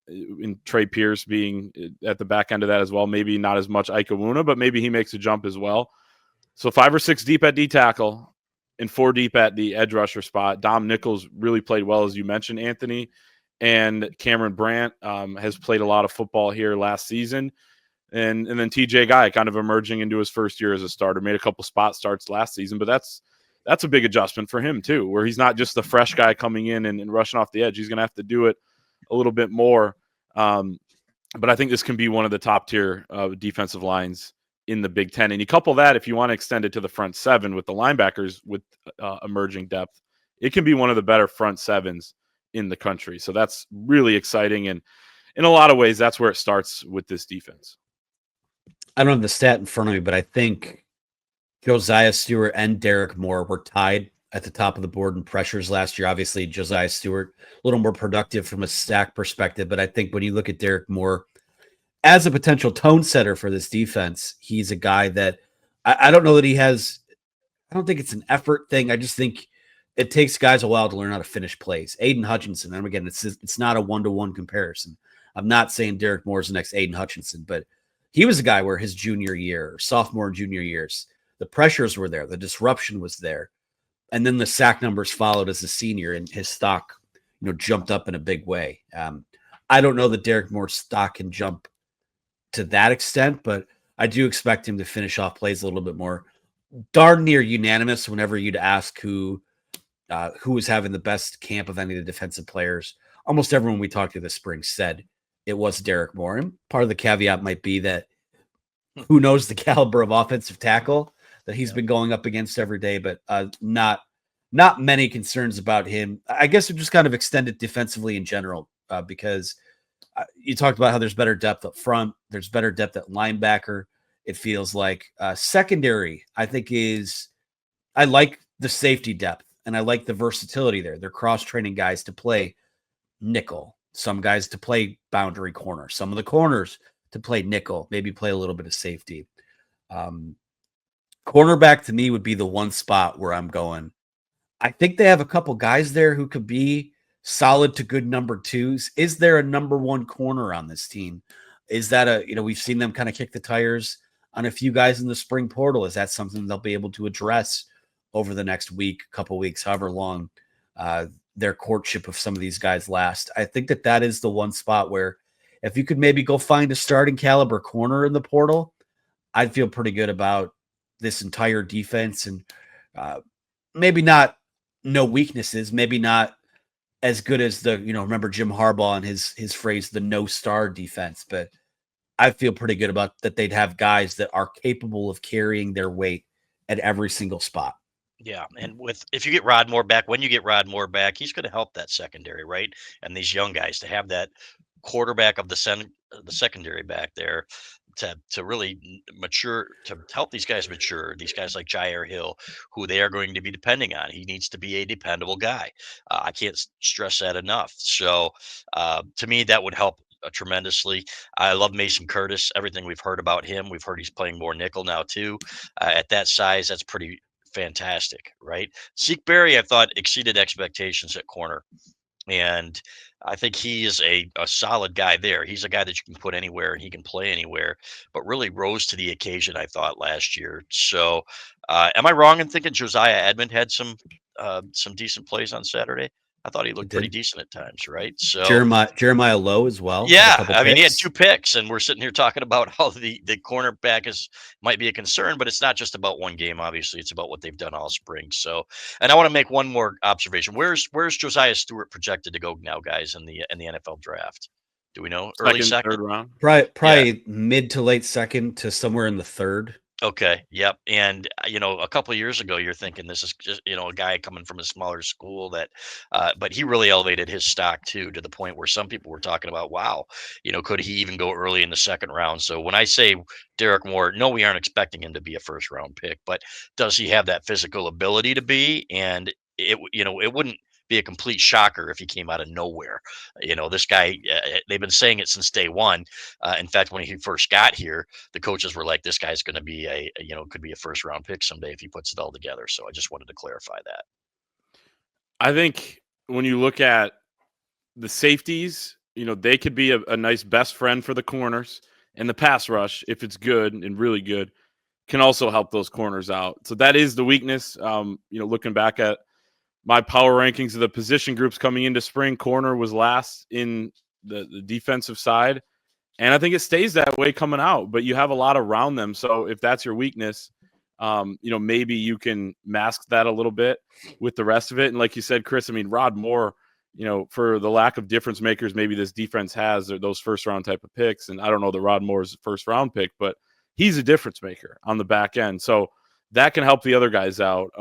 In Trey Pierce being at the back end of that as well. Maybe not as much Ike Iwuna, but maybe he makes a jump as well. So 5 or 6 deep at D tackle and 4 deep at the edge rusher spot. Dom Nichols really played well, as you mentioned, Anthony. And Cameron Brandt has played a lot of football here last season. And then TJ Guy kind of emerging into his first year as a starter, made a couple spot starts last season, but that's a big adjustment for him too, where he's not just the fresh guy coming in and rushing off the edge. He's going to have to do it a little bit more. But I think this can be one of the top tier defensive lines in the Big Ten. And you couple that, if you want to extend it to the front 7 with the linebackers with emerging depth, it can be one of the better front 7s in the country. So that's really exciting. And in a lot of ways, that's where it starts with this defense. I don't have the stat in front of me, but I think Josiah Stewart and Derek Moore were tied at the top of the board in pressures last year. Obviously, Josiah Stewart a little more productive from a sack perspective, but I think when you look at Derek Moore as a potential tone setter for this defense, he's a guy that I don't know that he has. I don't think it's an effort thing. I just think it takes guys a while to learn how to finish plays. Aiden Hutchinson, and again, it's not a 1-to-1 comparison. I'm not saying Derek Moore is the next Aiden Hutchinson, but he was a guy where his junior year, sophomore and junior years, the pressures were there, the disruption was there, and then the sack numbers followed as a senior, and his stock, jumped up in a big way. I don't know that Derek Moore's stock can jump to that extent, but I do expect him to finish off plays a little bit more. Darn near unanimous whenever you'd ask who was having the best camp of any of the defensive players. Almost everyone we talked to this spring said it was Derek Moore. And part of the caveat might be that who knows the caliber of offensive tackle that he's been going up against every day, but not many concerns about him. I guess we just kind of extend it defensively in general because you talked about how there's better depth up front. There's better depth at linebacker. It feels like secondary, I think I like the safety depth. and I like the versatility there. They're cross-training guys to play nickel, some guys to play boundary corner, some of the corners to play nickel, maybe play a little bit of safety. Cornerback to me would be the one spot where I'm going. I think they have a couple guys there who could be solid to good number twos. Is there a number one corner on this team? Is that we've seen them kind of kick the tires on a few guys in the spring portal. Is that something they'll be able to address over the next week, couple weeks, however long their courtship of some of these guys last? I think that is the one spot where if you could maybe go find a starting caliber corner in the portal, I'd feel pretty good about this entire defense, and maybe not no weaknesses, maybe not as good as remember Jim Harbaugh and his phrase, the no star defense, but I feel pretty good about that. They'd have guys that are capable of carrying their weight at every single spot. Yeah, and if you get Rod Moore back, when you get Rod Moore back, he's going to help that secondary, right? And these young guys to have that quarterback of the secondary back there to really mature, to help these guys mature. These guys like Jair Hill, who they are going to be depending on. He needs to be a dependable guy. I can't stress that enough. So to me, that would help tremendously. I love Mason Curtis. Everything we've heard about him, we've heard he's playing more nickel now too. At that size, that's pretty fantastic, right? Zeke Berry, I thought, exceeded expectations at corner. And I think he is a solid guy there. He's a guy that you can put anywhere and he can play anywhere, but really rose to the occasion, I thought, last year. So am I wrong in thinking Josiah Edmond had some decent plays on Saturday? I thought he looked pretty decent at times, right? So Jeremiah Lowe as well. Yeah, I mean, he had 2 picks, and we're sitting here talking about how the cornerback might be a concern, but it's not just about one game. Obviously, it's about what they've done all spring. So, and I want to make one more observation. Where's Josiah Stewart projected to go now, guys, in the NFL draft? Do we know? Early second, third round? Probably mid to late second to somewhere in the third. Okay. Yep. And a couple of years ago, you're thinking this is just a guy coming from a smaller school but he really elevated his stock too, to the point where some people were talking about, wow, could he even go early in the second round? So when I say Derek Moore, no, we aren't expecting him to be a first round pick, but does he have that physical ability to be? And it wouldn't be a complete shocker if he came out of nowhere. This guy, they've been saying it since day one. In fact, when he first got here, the coaches were like, this guy's going to be could be a first round pick someday if he puts it all together. So I just wanted to clarify that. I think when you look at the safeties, they could be a nice best friend for the corners, and the pass rush, if it's good and really good, can also help those corners out. So that is the weakness. Looking back at my power rankings of the position groups coming into spring, corner was last in the defensive side. And I think it stays that way coming out, but you have a lot around them. So if that's your weakness, maybe you can mask that a little bit with the rest of it. And like you said, Chris, I mean, Rod Moore, for the lack of difference makers, maybe this defense has those first round type of picks. And I don't know that Rod Moore's first round pick, but he's a difference maker on the back end. So that can help the other guys out.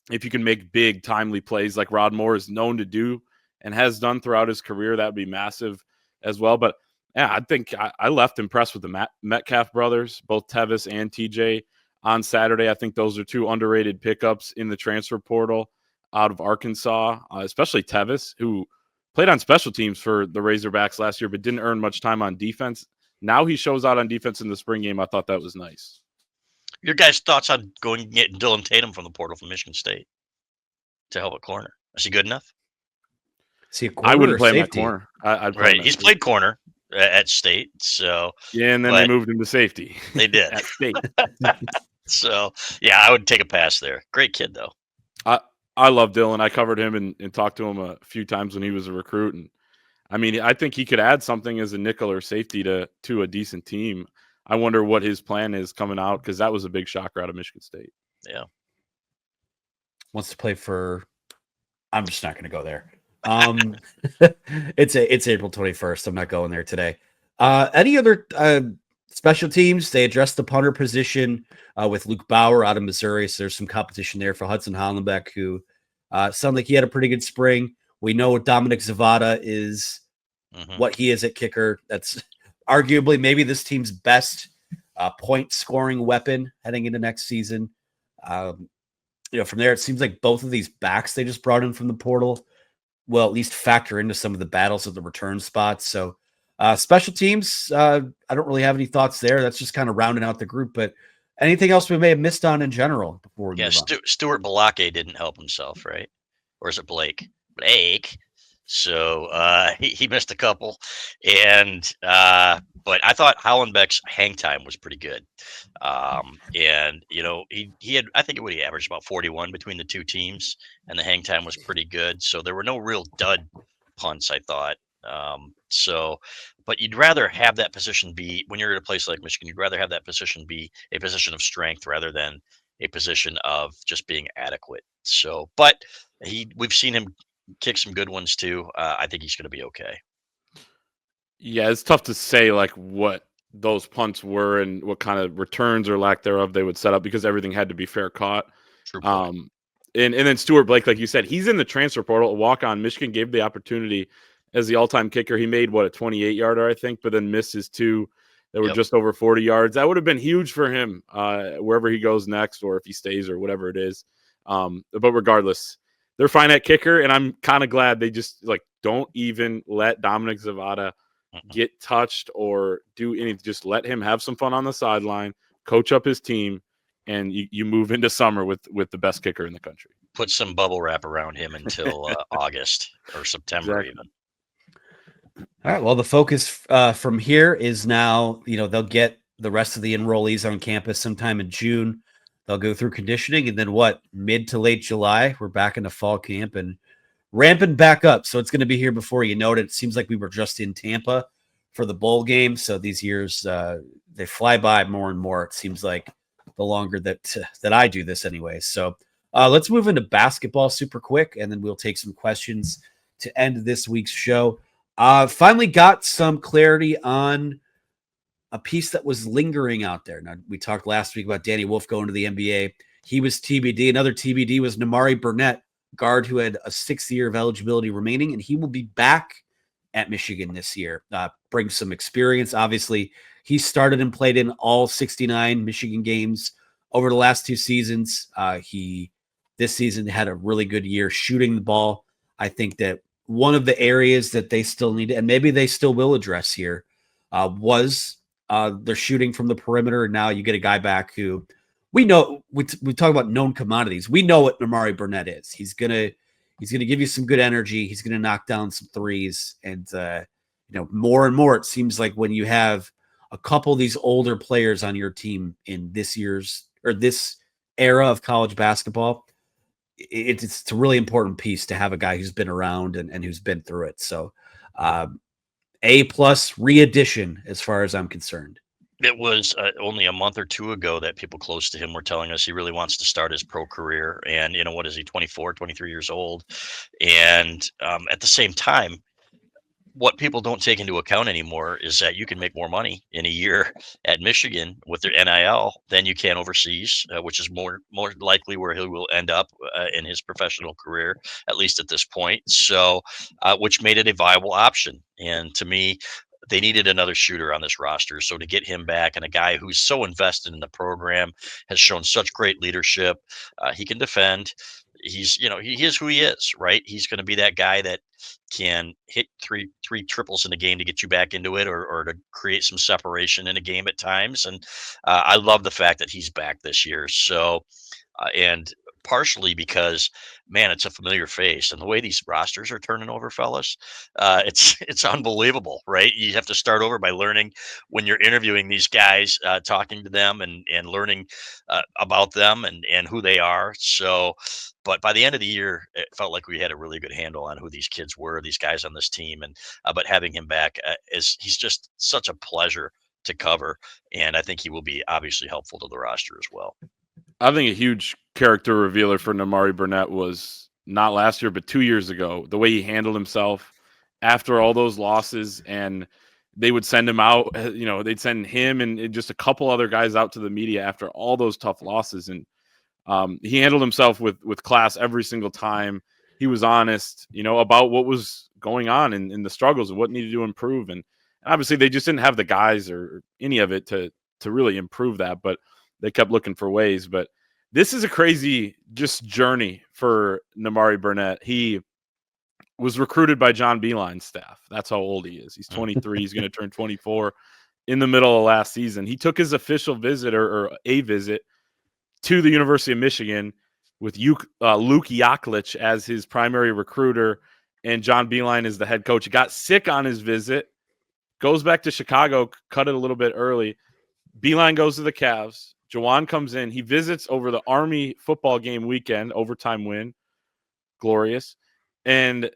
If you can make big, timely plays like Rod Moore is known to do and has done throughout his career, that would be massive as well. But yeah, I think I left impressed with the Metcalf brothers, both Tevis and TJ, on Saturday. I think those are 2 underrated pickups in the transfer portal out of Arkansas, especially Tevis, who played on special teams for the Razorbacks last year, but didn't earn much time on defense. Now he shows out on defense in the spring game. I thought that was nice. Your guys' thoughts on going and getting Dylan Tatum from the portal from Michigan State to help at corner? Is he good enough? See, I wouldn't play him at corner. I'd right. He's played corner at State. So yeah, and then they moved him to safety. They did. At State. So yeah, I would take a pass there. Great kid though. I love Dylan. I covered him and talked to him a few times when he was a recruit. And I mean, I think he could add something as a nickel or safety to a decent team. I wonder what his plan is coming out, because that was a big shocker out of Michigan State. Yeah. Wants to play for – I'm just not going to go there. It's April 21st. I'm not going there today. Any other special teams? They addressed the punter position with Luke Bauer out of Missouri, so there's some competition there for Hudson Hollenbeck, who sounded like he had a pretty good spring. We know Dominic Zavada is what he is at kicker. That's – arguably maybe this team's best point scoring weapon heading into next season. from there, it seems like both of these backs they just brought in from the portal will at least factor into some of the battles at the return spots. So special teams, I don't really have any thoughts there. That's just kind of rounding out the group. But anything else we may have missed on in general before we Yeah, move on? Stuart Balake didn't help himself, right? Or is it Blake? Blake. So he missed a couple, and but I thought Hollenbeck's hang time was pretty good, and he had, I think, what he averaged about 41 between the two teams, and the hang time was pretty good. So there were no real dud punts, I thought. So, but you'd rather have that position be, when you're at a place like Michigan, you'd rather have that position be a position of strength rather than a position of just being adequate. So, but we've seen him kick some good ones too. I think he's going to be okay. Yeah, it's tough to say like what those punts were and what kind of returns or lack thereof they would set up because everything had to be fair caught. True point. And then Stuart Blake, like you said, he's in the transfer portal. A walk on. Michigan gave the opportunity as the all-time kicker. He made a 28-yarder, I think, but then missed his two that were just over 40 yards. That would have been huge for him wherever he goes next, or if he stays, or whatever it is. But regardless, they're fine at kicker, and I'm kind of glad they just don't even let Dominic Zavada get touched or do anything. Just let him have some fun on the sideline, coach up his team, and you move into summer with the best kicker in the country. Put some bubble wrap around him until August or September even. All right. Well, the focus from here is now, they'll get the rest of the enrollees on campus sometime in June. They'll go through conditioning, and then mid to late July, we're back into fall camp and ramping back up. So it's going to be here before you know it. It seems like we were just in Tampa for the bowl game. So these years, they fly by more and more. It seems like the longer that I do this anyway. So let's move into basketball super quick, and then we'll take some questions to end this week's show. Finally got some clarity on a piece that was lingering out there. Now, we talked last week about Danny Wolf going to the NBA. He was TBD. Another TBD was Nimari Burnett, guard who had a 6th year of eligibility remaining, and he will be back at Michigan this year. Brings some experience. Obviously, he started and played in all 69 Michigan games over the last 2 seasons. He this season had a really good year shooting the ball. I think that one of the areas that they still need, and maybe they still will address here, was they're shooting from the perimeter. And now you get a guy back who we know, we talk about known commodities. We know what Nimari Burnett is. He's gonna give you some good energy. He's gonna knock down some threes, and more and more it seems like when you have a couple of these older players on your team in this era of college basketball, it's a really important piece to have a guy who's been around and who's been through it. So A+ re-addition as far as I'm concerned. It was only a month or two ago that people close to him were telling us he really wants to start his pro career. And, what is he, 24, 23 years old? And at the same time, what people don't take into account anymore is that you can make more money in a year at Michigan with their NIL than you can overseas, which is more likely where he will end up in his professional career, at least at this point. So, which made it a viable option. And to me, they needed another shooter on this roster. So to get him back, and a guy who's so invested in the program, has shown such great leadership, he can defend. He's, he is who he is, right? He's going to be that guy that can hit three triples in a game to get you back into it, or to create some separation in a game at times. And I love the fact that he's back this year. So, and partially because, man, it's a familiar face, and the way these rosters are turning over, fellas, it's unbelievable, right? You have to start over by learning when you're interviewing these guys, talking to them and learning about them and who they are. So, but by the end of the year, it felt like we had a really good handle on who these kids were, these guys on this team, and but having him back he's just such a pleasure to cover, and I think he will be obviously helpful to the roster as well. I think a huge character revealer for Nimari Burnett was not last year, but 2 years ago. The way he handled himself after all those losses, and they would send him out. They'd send him and just a couple other guys out to the media after all those tough losses, and he handled himself with class every single time. He was honest, about what was going on in the struggles and what needed to improve. And obviously, they just didn't have the guys or any of it to really improve that, but they kept looking for ways. But this is a crazy just journey for Nimari Burnett. He was recruited by John Beilein's staff. That's how old he is. He's 23. He's going to turn 24 in the middle of last season. He took his official visit or a visit to the University of Michigan with Luke Yaklich as his primary recruiter, and John Beilein is the head coach. He got sick on his visit, goes back to Chicago, cut it a little bit early. Beilein goes to the Cavs. Jawan comes in. He visits over the Army football game weekend, overtime win. Glorious. And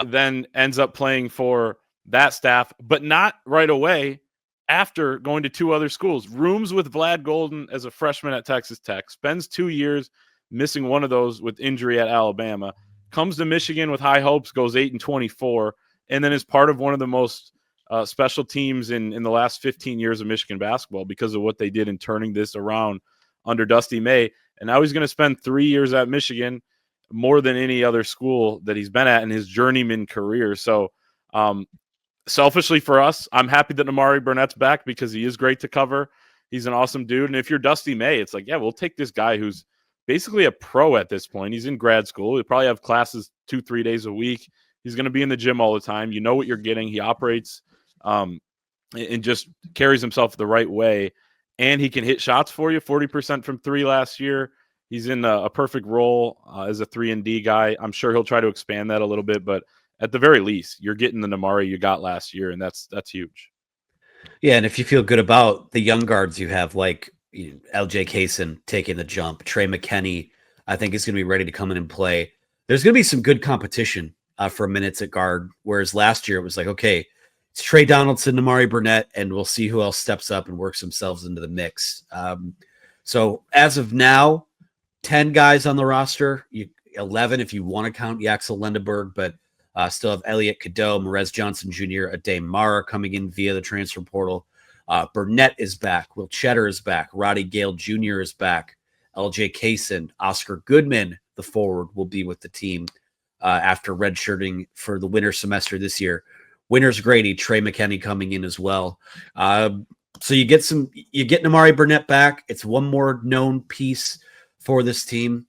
then ends up playing for that staff, but not right away after going to 2 other schools. Rooms with Vlad Golden as a freshman at Texas Tech, spends 2 years missing one of those with injury at Alabama, comes to Michigan with high hopes, goes 8-24, and then is part of one of the most special teams in the last 15 years of Michigan basketball because of what they did in turning this around under Dusty May. And now he's going to spend 3 years at Michigan, more than any other school that he's been at in his journeyman career. So selfishly for us, I'm happy that Nimari Burnett's back because he is great to cover. He's an awesome dude. And if you're Dusty May, it's like, yeah, we'll take this guy who's basically a pro at this point. He's in grad school. He'll probably have classes 2-3 days a week. He's going to be in the gym all the time. You know what you're getting. He operates and just carries himself the right way. And he can hit shots for you, 40% from 3 last year. He's in a perfect role as a 3-and-D guy. I'm sure he'll try to expand that a little bit, but at the very least, you're getting the Nimari you got last year, and that's huge. Yeah, and if you feel good about the young guards you have, like LJ Kaysen taking the jump, Trey McKinney, I think is going to be ready to come in and play. There's going to be some good competition for minutes at guard, whereas last year it was like, okay, it's Trey Donaldson, Nimari Burnett, and we'll see who else steps up and works themselves into the mix. So as of now, 10 guys on the roster, 11 if you want to count Yaxel Lendeberg, but still have Elliot Cadeau, Merez Johnson Jr., Adem Mara coming in via the transfer portal. Burnett is back. Will Cheddar is back. Roddy Gale Jr. is back. LJ Kaysen, Oscar Goodman, the forward, will be with the team after redshirting for the winter semester this year. Winters Grady, Trey McKinney coming in as well. So you get Nimari Burnett back. It's one more known piece for this team.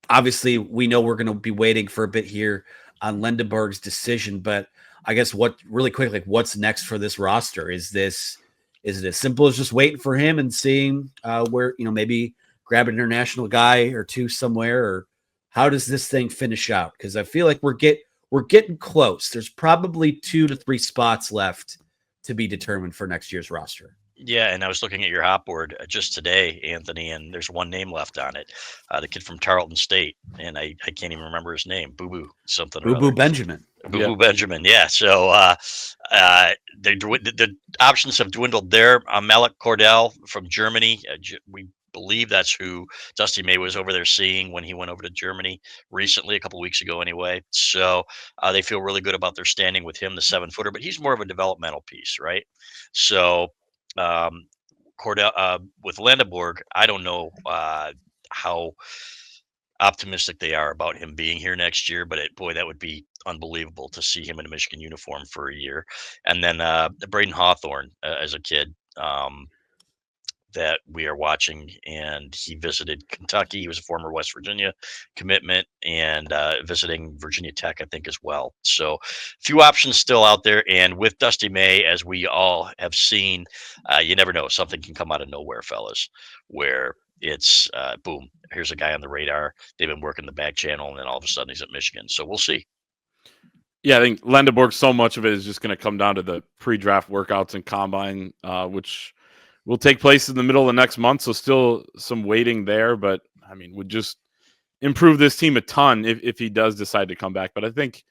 Obviously, we know we're going to be waiting for a bit here on Lendeberg's decision, but I guess what's next for this roster? Is it as simple as just waiting for him and seeing where, maybe grab an international guy or two somewhere, or how does this thing finish out? Because I feel like we're getting close. There's probably 2 to 3 spots left to be determined for next year's roster. Yeah, and I was looking at your hot board just today, Anthony, and there's one name left on it. The kid from Tarleton State, and I can't even remember his name. Boo something. Boo Benjamin. Boo Benjamin. Yeah. So the options have dwindled there. Malik Cordell from Germany. We believe that's who Dusty May was over there seeing when he went over to Germany recently, a couple weeks ago anyway. So they feel really good about their standing with him, the 7-footer, but he's more of a developmental piece, right? So Cordell with Lendeborg, I don't know how optimistic they are about him being here next year, but that would be unbelievable to see him in a Michigan uniform for a year. And then Braden Hawthorne as a kid that we are watching, and he visited Kentucky. He was a former West Virginia commitment, and visiting Virginia Tech, I think, as well. So a few options still out there. And with Dusty May, as we all have seen, you never know. Something can come out of nowhere, fellas, where it's boom, here's a guy on the radar. They've been working the back channel, and then all of a sudden he's at Michigan. So we'll see. Yeah, I think Lendeborg, so much of it is just going to come down to the pre-draft workouts and combine, which will take place in the middle of the next month. So still some waiting there, but I mean, would just improve this team a ton if he does decide to come back. But I think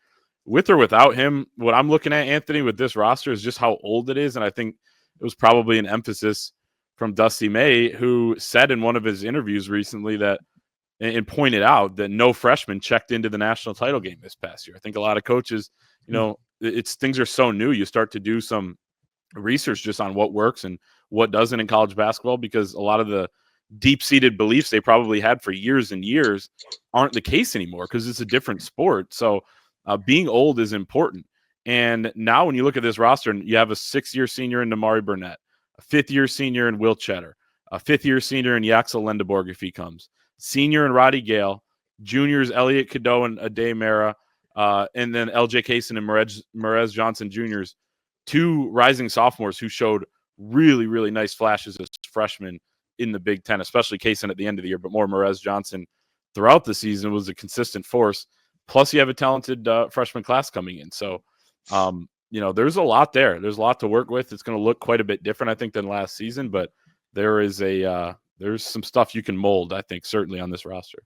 with or without him, what I'm looking at, Anthony, with this roster is just how old it is. And I think it was probably an emphasis from Dusty May, who said in one of his interviews recently that, and pointed out that no freshman checked into the national title game this past year. I think a lot of coaches, things are so new. You start to do some research just on what works and what doesn't in college basketball, because a lot of the deep-seated beliefs they probably had for years and years aren't the case anymore because it's a different sport. So being old is important. And now when you look at this roster, and you have a 6-year senior in Nimari Burnett, a 5th-year senior in Will Cheddar, a fifth-year senior in Yaxel Lendeborg if he comes, senior in Roddy Gale, juniors Elliot Cadeau and Ade Mara, and then LJ Kaysen and Merez Johnson juniors, two rising sophomores who showed really, really nice flashes as freshmen in the Big Ten, especially Kaysen at the end of the year, but more Merez Johnson throughout the season was a consistent force. Plus, you have a talented freshman class coming in. So, there's a lot there. There's a lot to work with. It's going to look quite a bit different, I think, than last season, but there's some stuff you can mold, I think, certainly on this roster.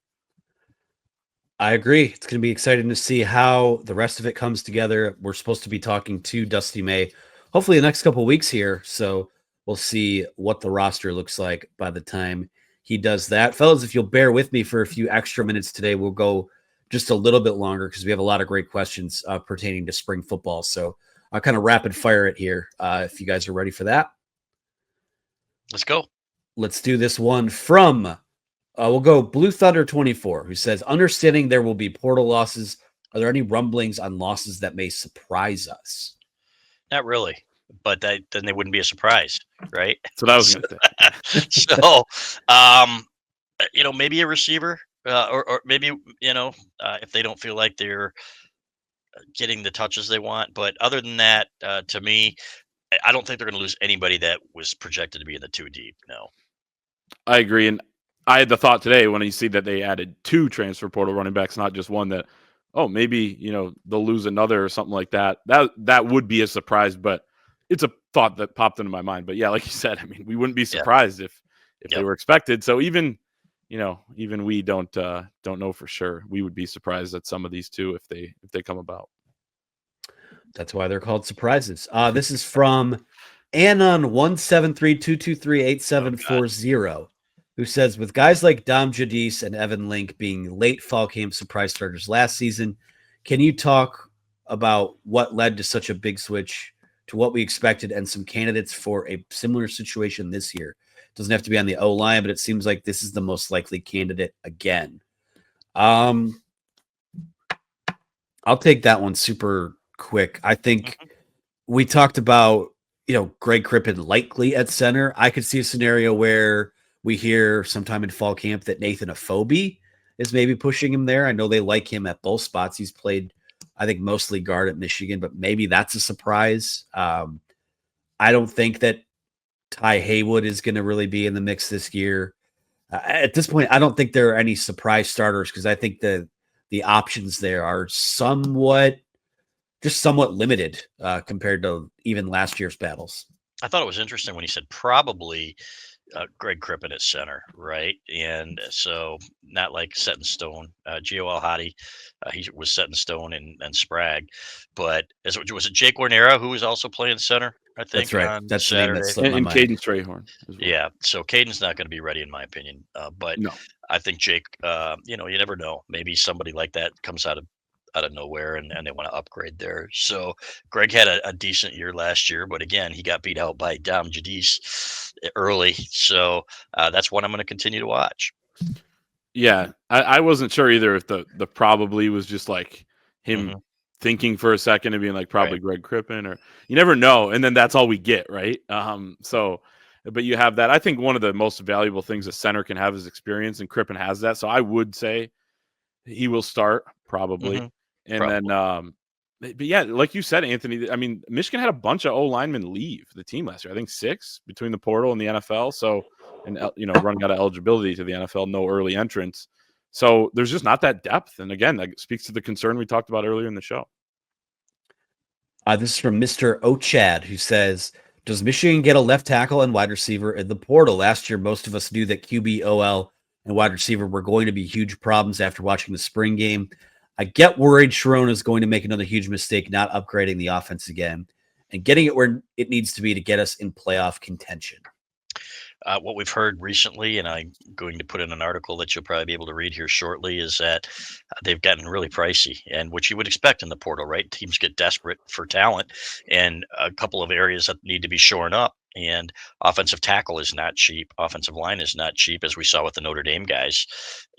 I agree. It's going to be exciting to see how the rest of it comes together. We're supposed to be talking to Dusty May, hopefully the next couple of weeks here. So we'll see what the roster looks like by the time he does that. Fellas, if you'll bear with me for a few extra minutes today, we'll go just a little bit longer because we have a lot of great questions pertaining to spring football. So I'll kind of rapid fire it here if you guys are ready for that. Let's go. Let's do this one from, we'll go Blue Thunder 24, who says, understanding there will be portal losses, are there any rumblings on losses that may surprise us? Not really, but then they wouldn't be a surprise, right? So that was going to say. So, maybe a receiver, or maybe, if they don't feel like they're getting the touches they want. But other than that, to me, I don't think they're going to lose anybody that was projected to be in the 2 deep. No. I agree. And I had the thought today when you see that they added 2 transfer portal running backs, not just one, that, maybe, they'll lose another or something like that. That would be a surprise, but it's a thought that popped into my mind. But yeah, like you said, I mean, we wouldn't be surprised if they were expected. So even we don't know for sure. We would be surprised at some of these 2 if they come about. That's why they're called surprises. This is from Anon 173-223-8740, who says, with guys like Dom Jadis and Evan Link being late fall camp surprise starters last season, can you talk about what led to such a big switch to what we expected and some candidates for a similar situation this year? Doesn't have to be on the O-line, but it seems like this is the most likely candidate again. I'll take that one super quick. I think we talked about, Greg Crippen likely at center. I could see a scenario where we hear sometime in fall camp that Nathan Afobe is maybe pushing him there. I know they like him at both spots. He's played, I think, mostly guard at Michigan, but maybe that's a surprise. I don't think that Ty Haywood is going to really be in the mix this year. At this point, I don't think there are any surprise starters because I think the options there are somewhat limited compared to even last year's battles. I thought it was interesting when he said probably Greg Crippen at center, right? And so not like set in stone. Gio Al-Hadi, he was set in stone and Sprague. But was it Jake Warnera who was also playing center? I think that's right. On that's Saturday. The name and Caden Strayhorn as well. Yeah, so Caden's not going to be ready in my opinion. But no. I think Jake, you never know. Maybe somebody like that comes out of nowhere and they want to upgrade there. So Greg had a decent year last year, but again, he got beat out by Dom Jadis early. So that's one I'm going to continue to watch. Yeah, I wasn't sure either if the probably was just like him thinking for a second and being like probably Greg Crippen, or you never know. And then that's all we get, right? But you have that. I think one of the most valuable things a center can have is experience, and Crippen has that. So I would say he will start probably. And then, but yeah, like you said, Anthony, I mean, Michigan had a bunch of O linemen leave the team last year. I think 6 between the portal and the NFL. So, and running out of eligibility to the NFL, no early entrants. So there's just not that depth. And again, that speaks to the concern we talked about earlier in the show. This is from Mr. Ochad, who says, does Michigan get a left tackle and wide receiver in the portal? Last year, most of us knew that QB, OL, and wide receiver were going to be huge problems after watching the spring game. I get worried Sharon is going to make another huge mistake not upgrading the offense again and getting it where it needs to be to get us in playoff contention. What we've heard recently, and I'm going to put in an article that you'll probably be able to read here shortly, is that they've gotten really pricey, and what you would expect in the portal, right? Teams get desperate for talent, and a couple of areas that need to be shorn up. And offensive tackle is not cheap. Offensive line is not cheap, as we saw with the Notre Dame guys.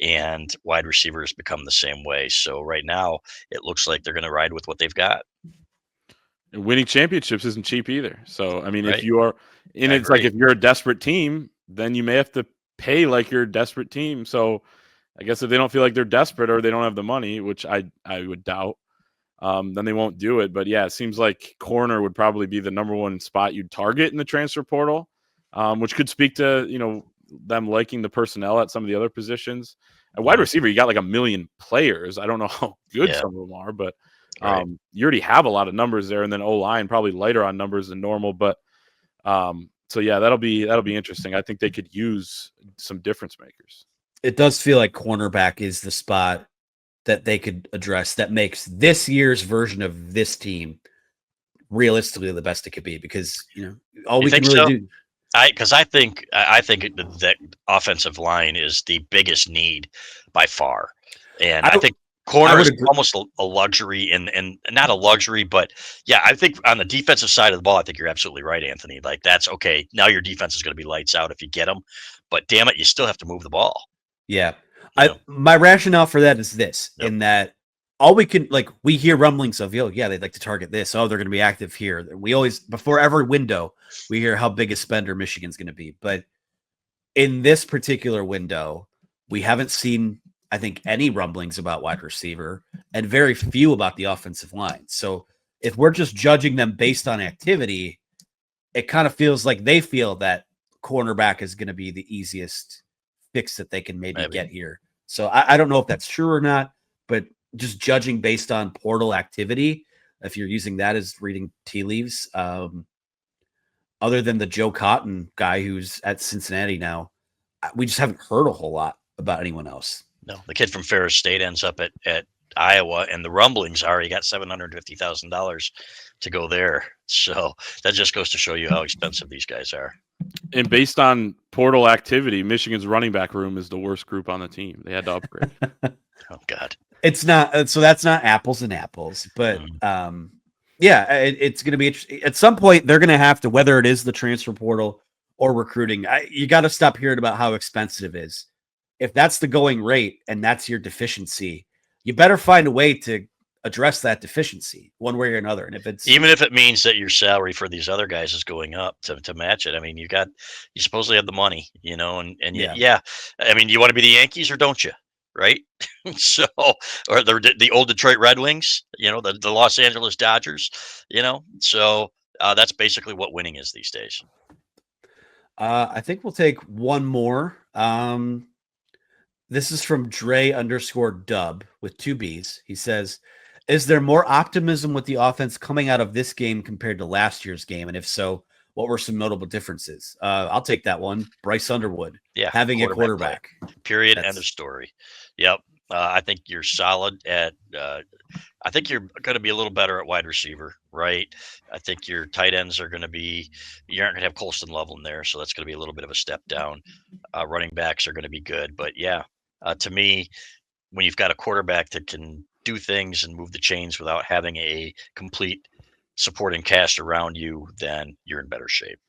And wide receivers become the same way. So right now, it looks like they're going to ride with what they've got. And winning championships isn't cheap either. So, I mean, if you are, and it's like if you're a desperate team, then you may have to pay like you're a desperate team. So I guess if they don't feel like they're desperate or they don't have the money, which I would doubt, then they won't do it. But yeah, it seems like corner would probably be the number one spot you'd target in the transfer portal, which could speak to, them liking the personnel at some of the other positions. At wide receiver, you got like 1 million players. I don't know how good some of them are, but you already have a lot of numbers there. And then O-line probably lighter on numbers than normal. But so yeah, that'll be interesting. I think they could use some difference makers. It does feel like cornerback is the spot that they could address that makes this year's version of this team realistically the best it could be, because all we can really do. I think that offensive line is the biggest need by far, and I think corner is almost a luxury, and not a luxury, but yeah, I think on the defensive side of the ball, I think you're absolutely right, Anthony. Like, that's okay. Now your defense is going to be lights out if you get them, but damn it, you still have to move the ball. Yeah. My rationale for that is this, in that all we can, we hear rumblings of, they'd like to target this. Oh, they're going to be active here. We always, before every window, we hear how big a spender Michigan's going to be. But in this particular window, we haven't seen, I think, any rumblings about wide receiver and very few about the offensive line. So if we're just judging them based on activity, it kind of feels like they feel that cornerback is going to be the easiest fix that they can maybe get here. So I don't know if that's true or not, but just judging based on portal activity, if you're using that as reading tea leaves, other than the Joe Cotton guy who's at Cincinnati now, we just haven't heard a whole lot about anyone else. No, the kid from Ferris State ends up at Iowa, and the rumblings are he got $750,000 to go there. So that just goes to show you how expensive these guys are. And based on portal activity, Michigan's running back room is the worst group on the team. They had to upgrade. Oh God. It's not, so that's not apples and apples, but it's going to be interesting. At some point, they're going to have to, whether it is the transfer portal or recruiting, you got to stop hearing about how expensive it is. If that's the going rate and that's your deficiency, you better find a way to address that deficiency one way or another. And even if it means that your salary for these other guys is going up to match it. I mean, you supposedly have the money, and I mean, you want to be the Yankees or don't you? Right. So, or the old Detroit Red Wings, the Los Angeles Dodgers, so that's basically what winning is these days. I think we'll take one more. This is from Dre_Dub with 2 B's. He says, is there more optimism with the offense coming out of this game compared to last year's game? And if so, what were some notable differences? I'll take that one. Bryce Underwood, having a quarterback. Period. End of story. Yep. I think you're solid at. I think you're going to be a little better at wide receiver, right? I think your tight ends are going to be. You aren't going to have Colston Loveland there, so that's going to be a little bit of a step down. Running backs are going to be good, but to me, when you've got a quarterback that can do things and move the chains without having a complete supporting cast around you, then you're in better shape.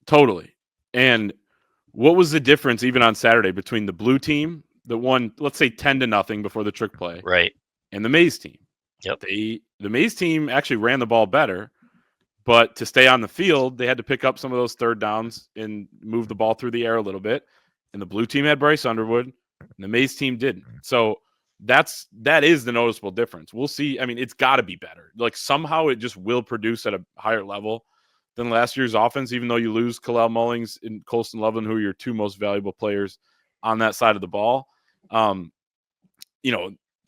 Totally. And what was the difference even on Saturday between the blue team that won, let's say 10-0 before the trick play, right, and the Maize team? Yep. The Maize team actually ran the ball better, but to stay on the field, they had to pick up some of those third downs and move the ball through the air a little bit. And the blue team had Bryce Underwood, and the Maize team didn't. So that is the noticeable difference. We'll see. I mean, it's got to be better. Like, somehow it just will produce at a higher level than last year's offense, even though you lose Kalel Mullings and Colston Loveland, who are your 2 most valuable players on that side of the ball.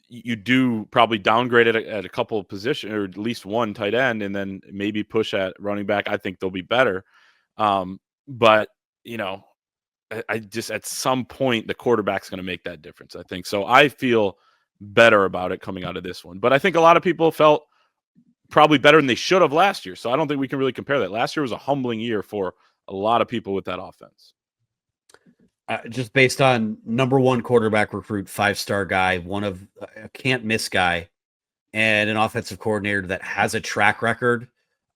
You do probably downgrade it at a couple of positions, or at least one tight end, and then maybe push at running back. I think they'll be better. But I just, at some point, the quarterback's going to make that difference, I think. So I feel better about it coming out of this one. But I think a lot of people felt probably better than they should have last year. So I don't think we can really compare that. Last year was a humbling year for a lot of people with that offense. Just based on number 1 quarterback recruit, 5-star guy, one of a can't miss guy, and an offensive coordinator that has a track record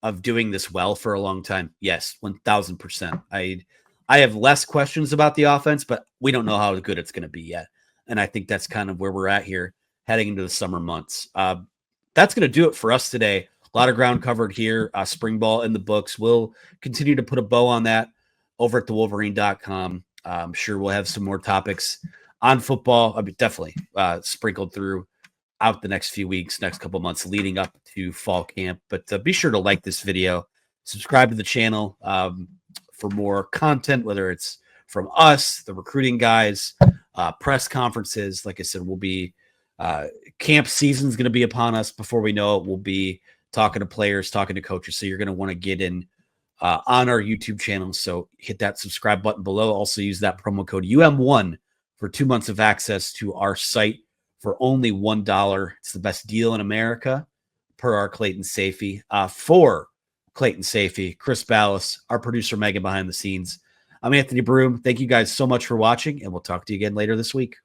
of doing this well for a long time. Yes, 1000%. I have less questions about the offense, but we don't know how good it's going to be yet. And I think that's kind of where we're at here heading into the summer months. That's going to do it for us today. A lot of ground covered here. Spring ball in the books. We'll continue to put a bow on that over at thewolverine.com. I'm sure we'll have some more topics on football. I mean, definitely sprinkled through out the next few weeks, next couple months leading up to fall camp. But be sure to like this video, subscribe to the channel for more content, whether it's from us, the recruiting guys, press conferences. Like I said, we'll be camp season's going to be upon us. Before we know it, we'll be talking to players, talking to coaches. So you're going to want to get in on our YouTube channel. So hit that subscribe button below. Also use that promo code UM1 for 2 months of access to our site for only $1. It's the best deal in America per our Clayton Safety. For Clayton Safety, Chris Ballas, our producer Megan behind the scenes. I'm Anthony Broom. Thank you guys so much for watching, and we'll talk to you again later this week.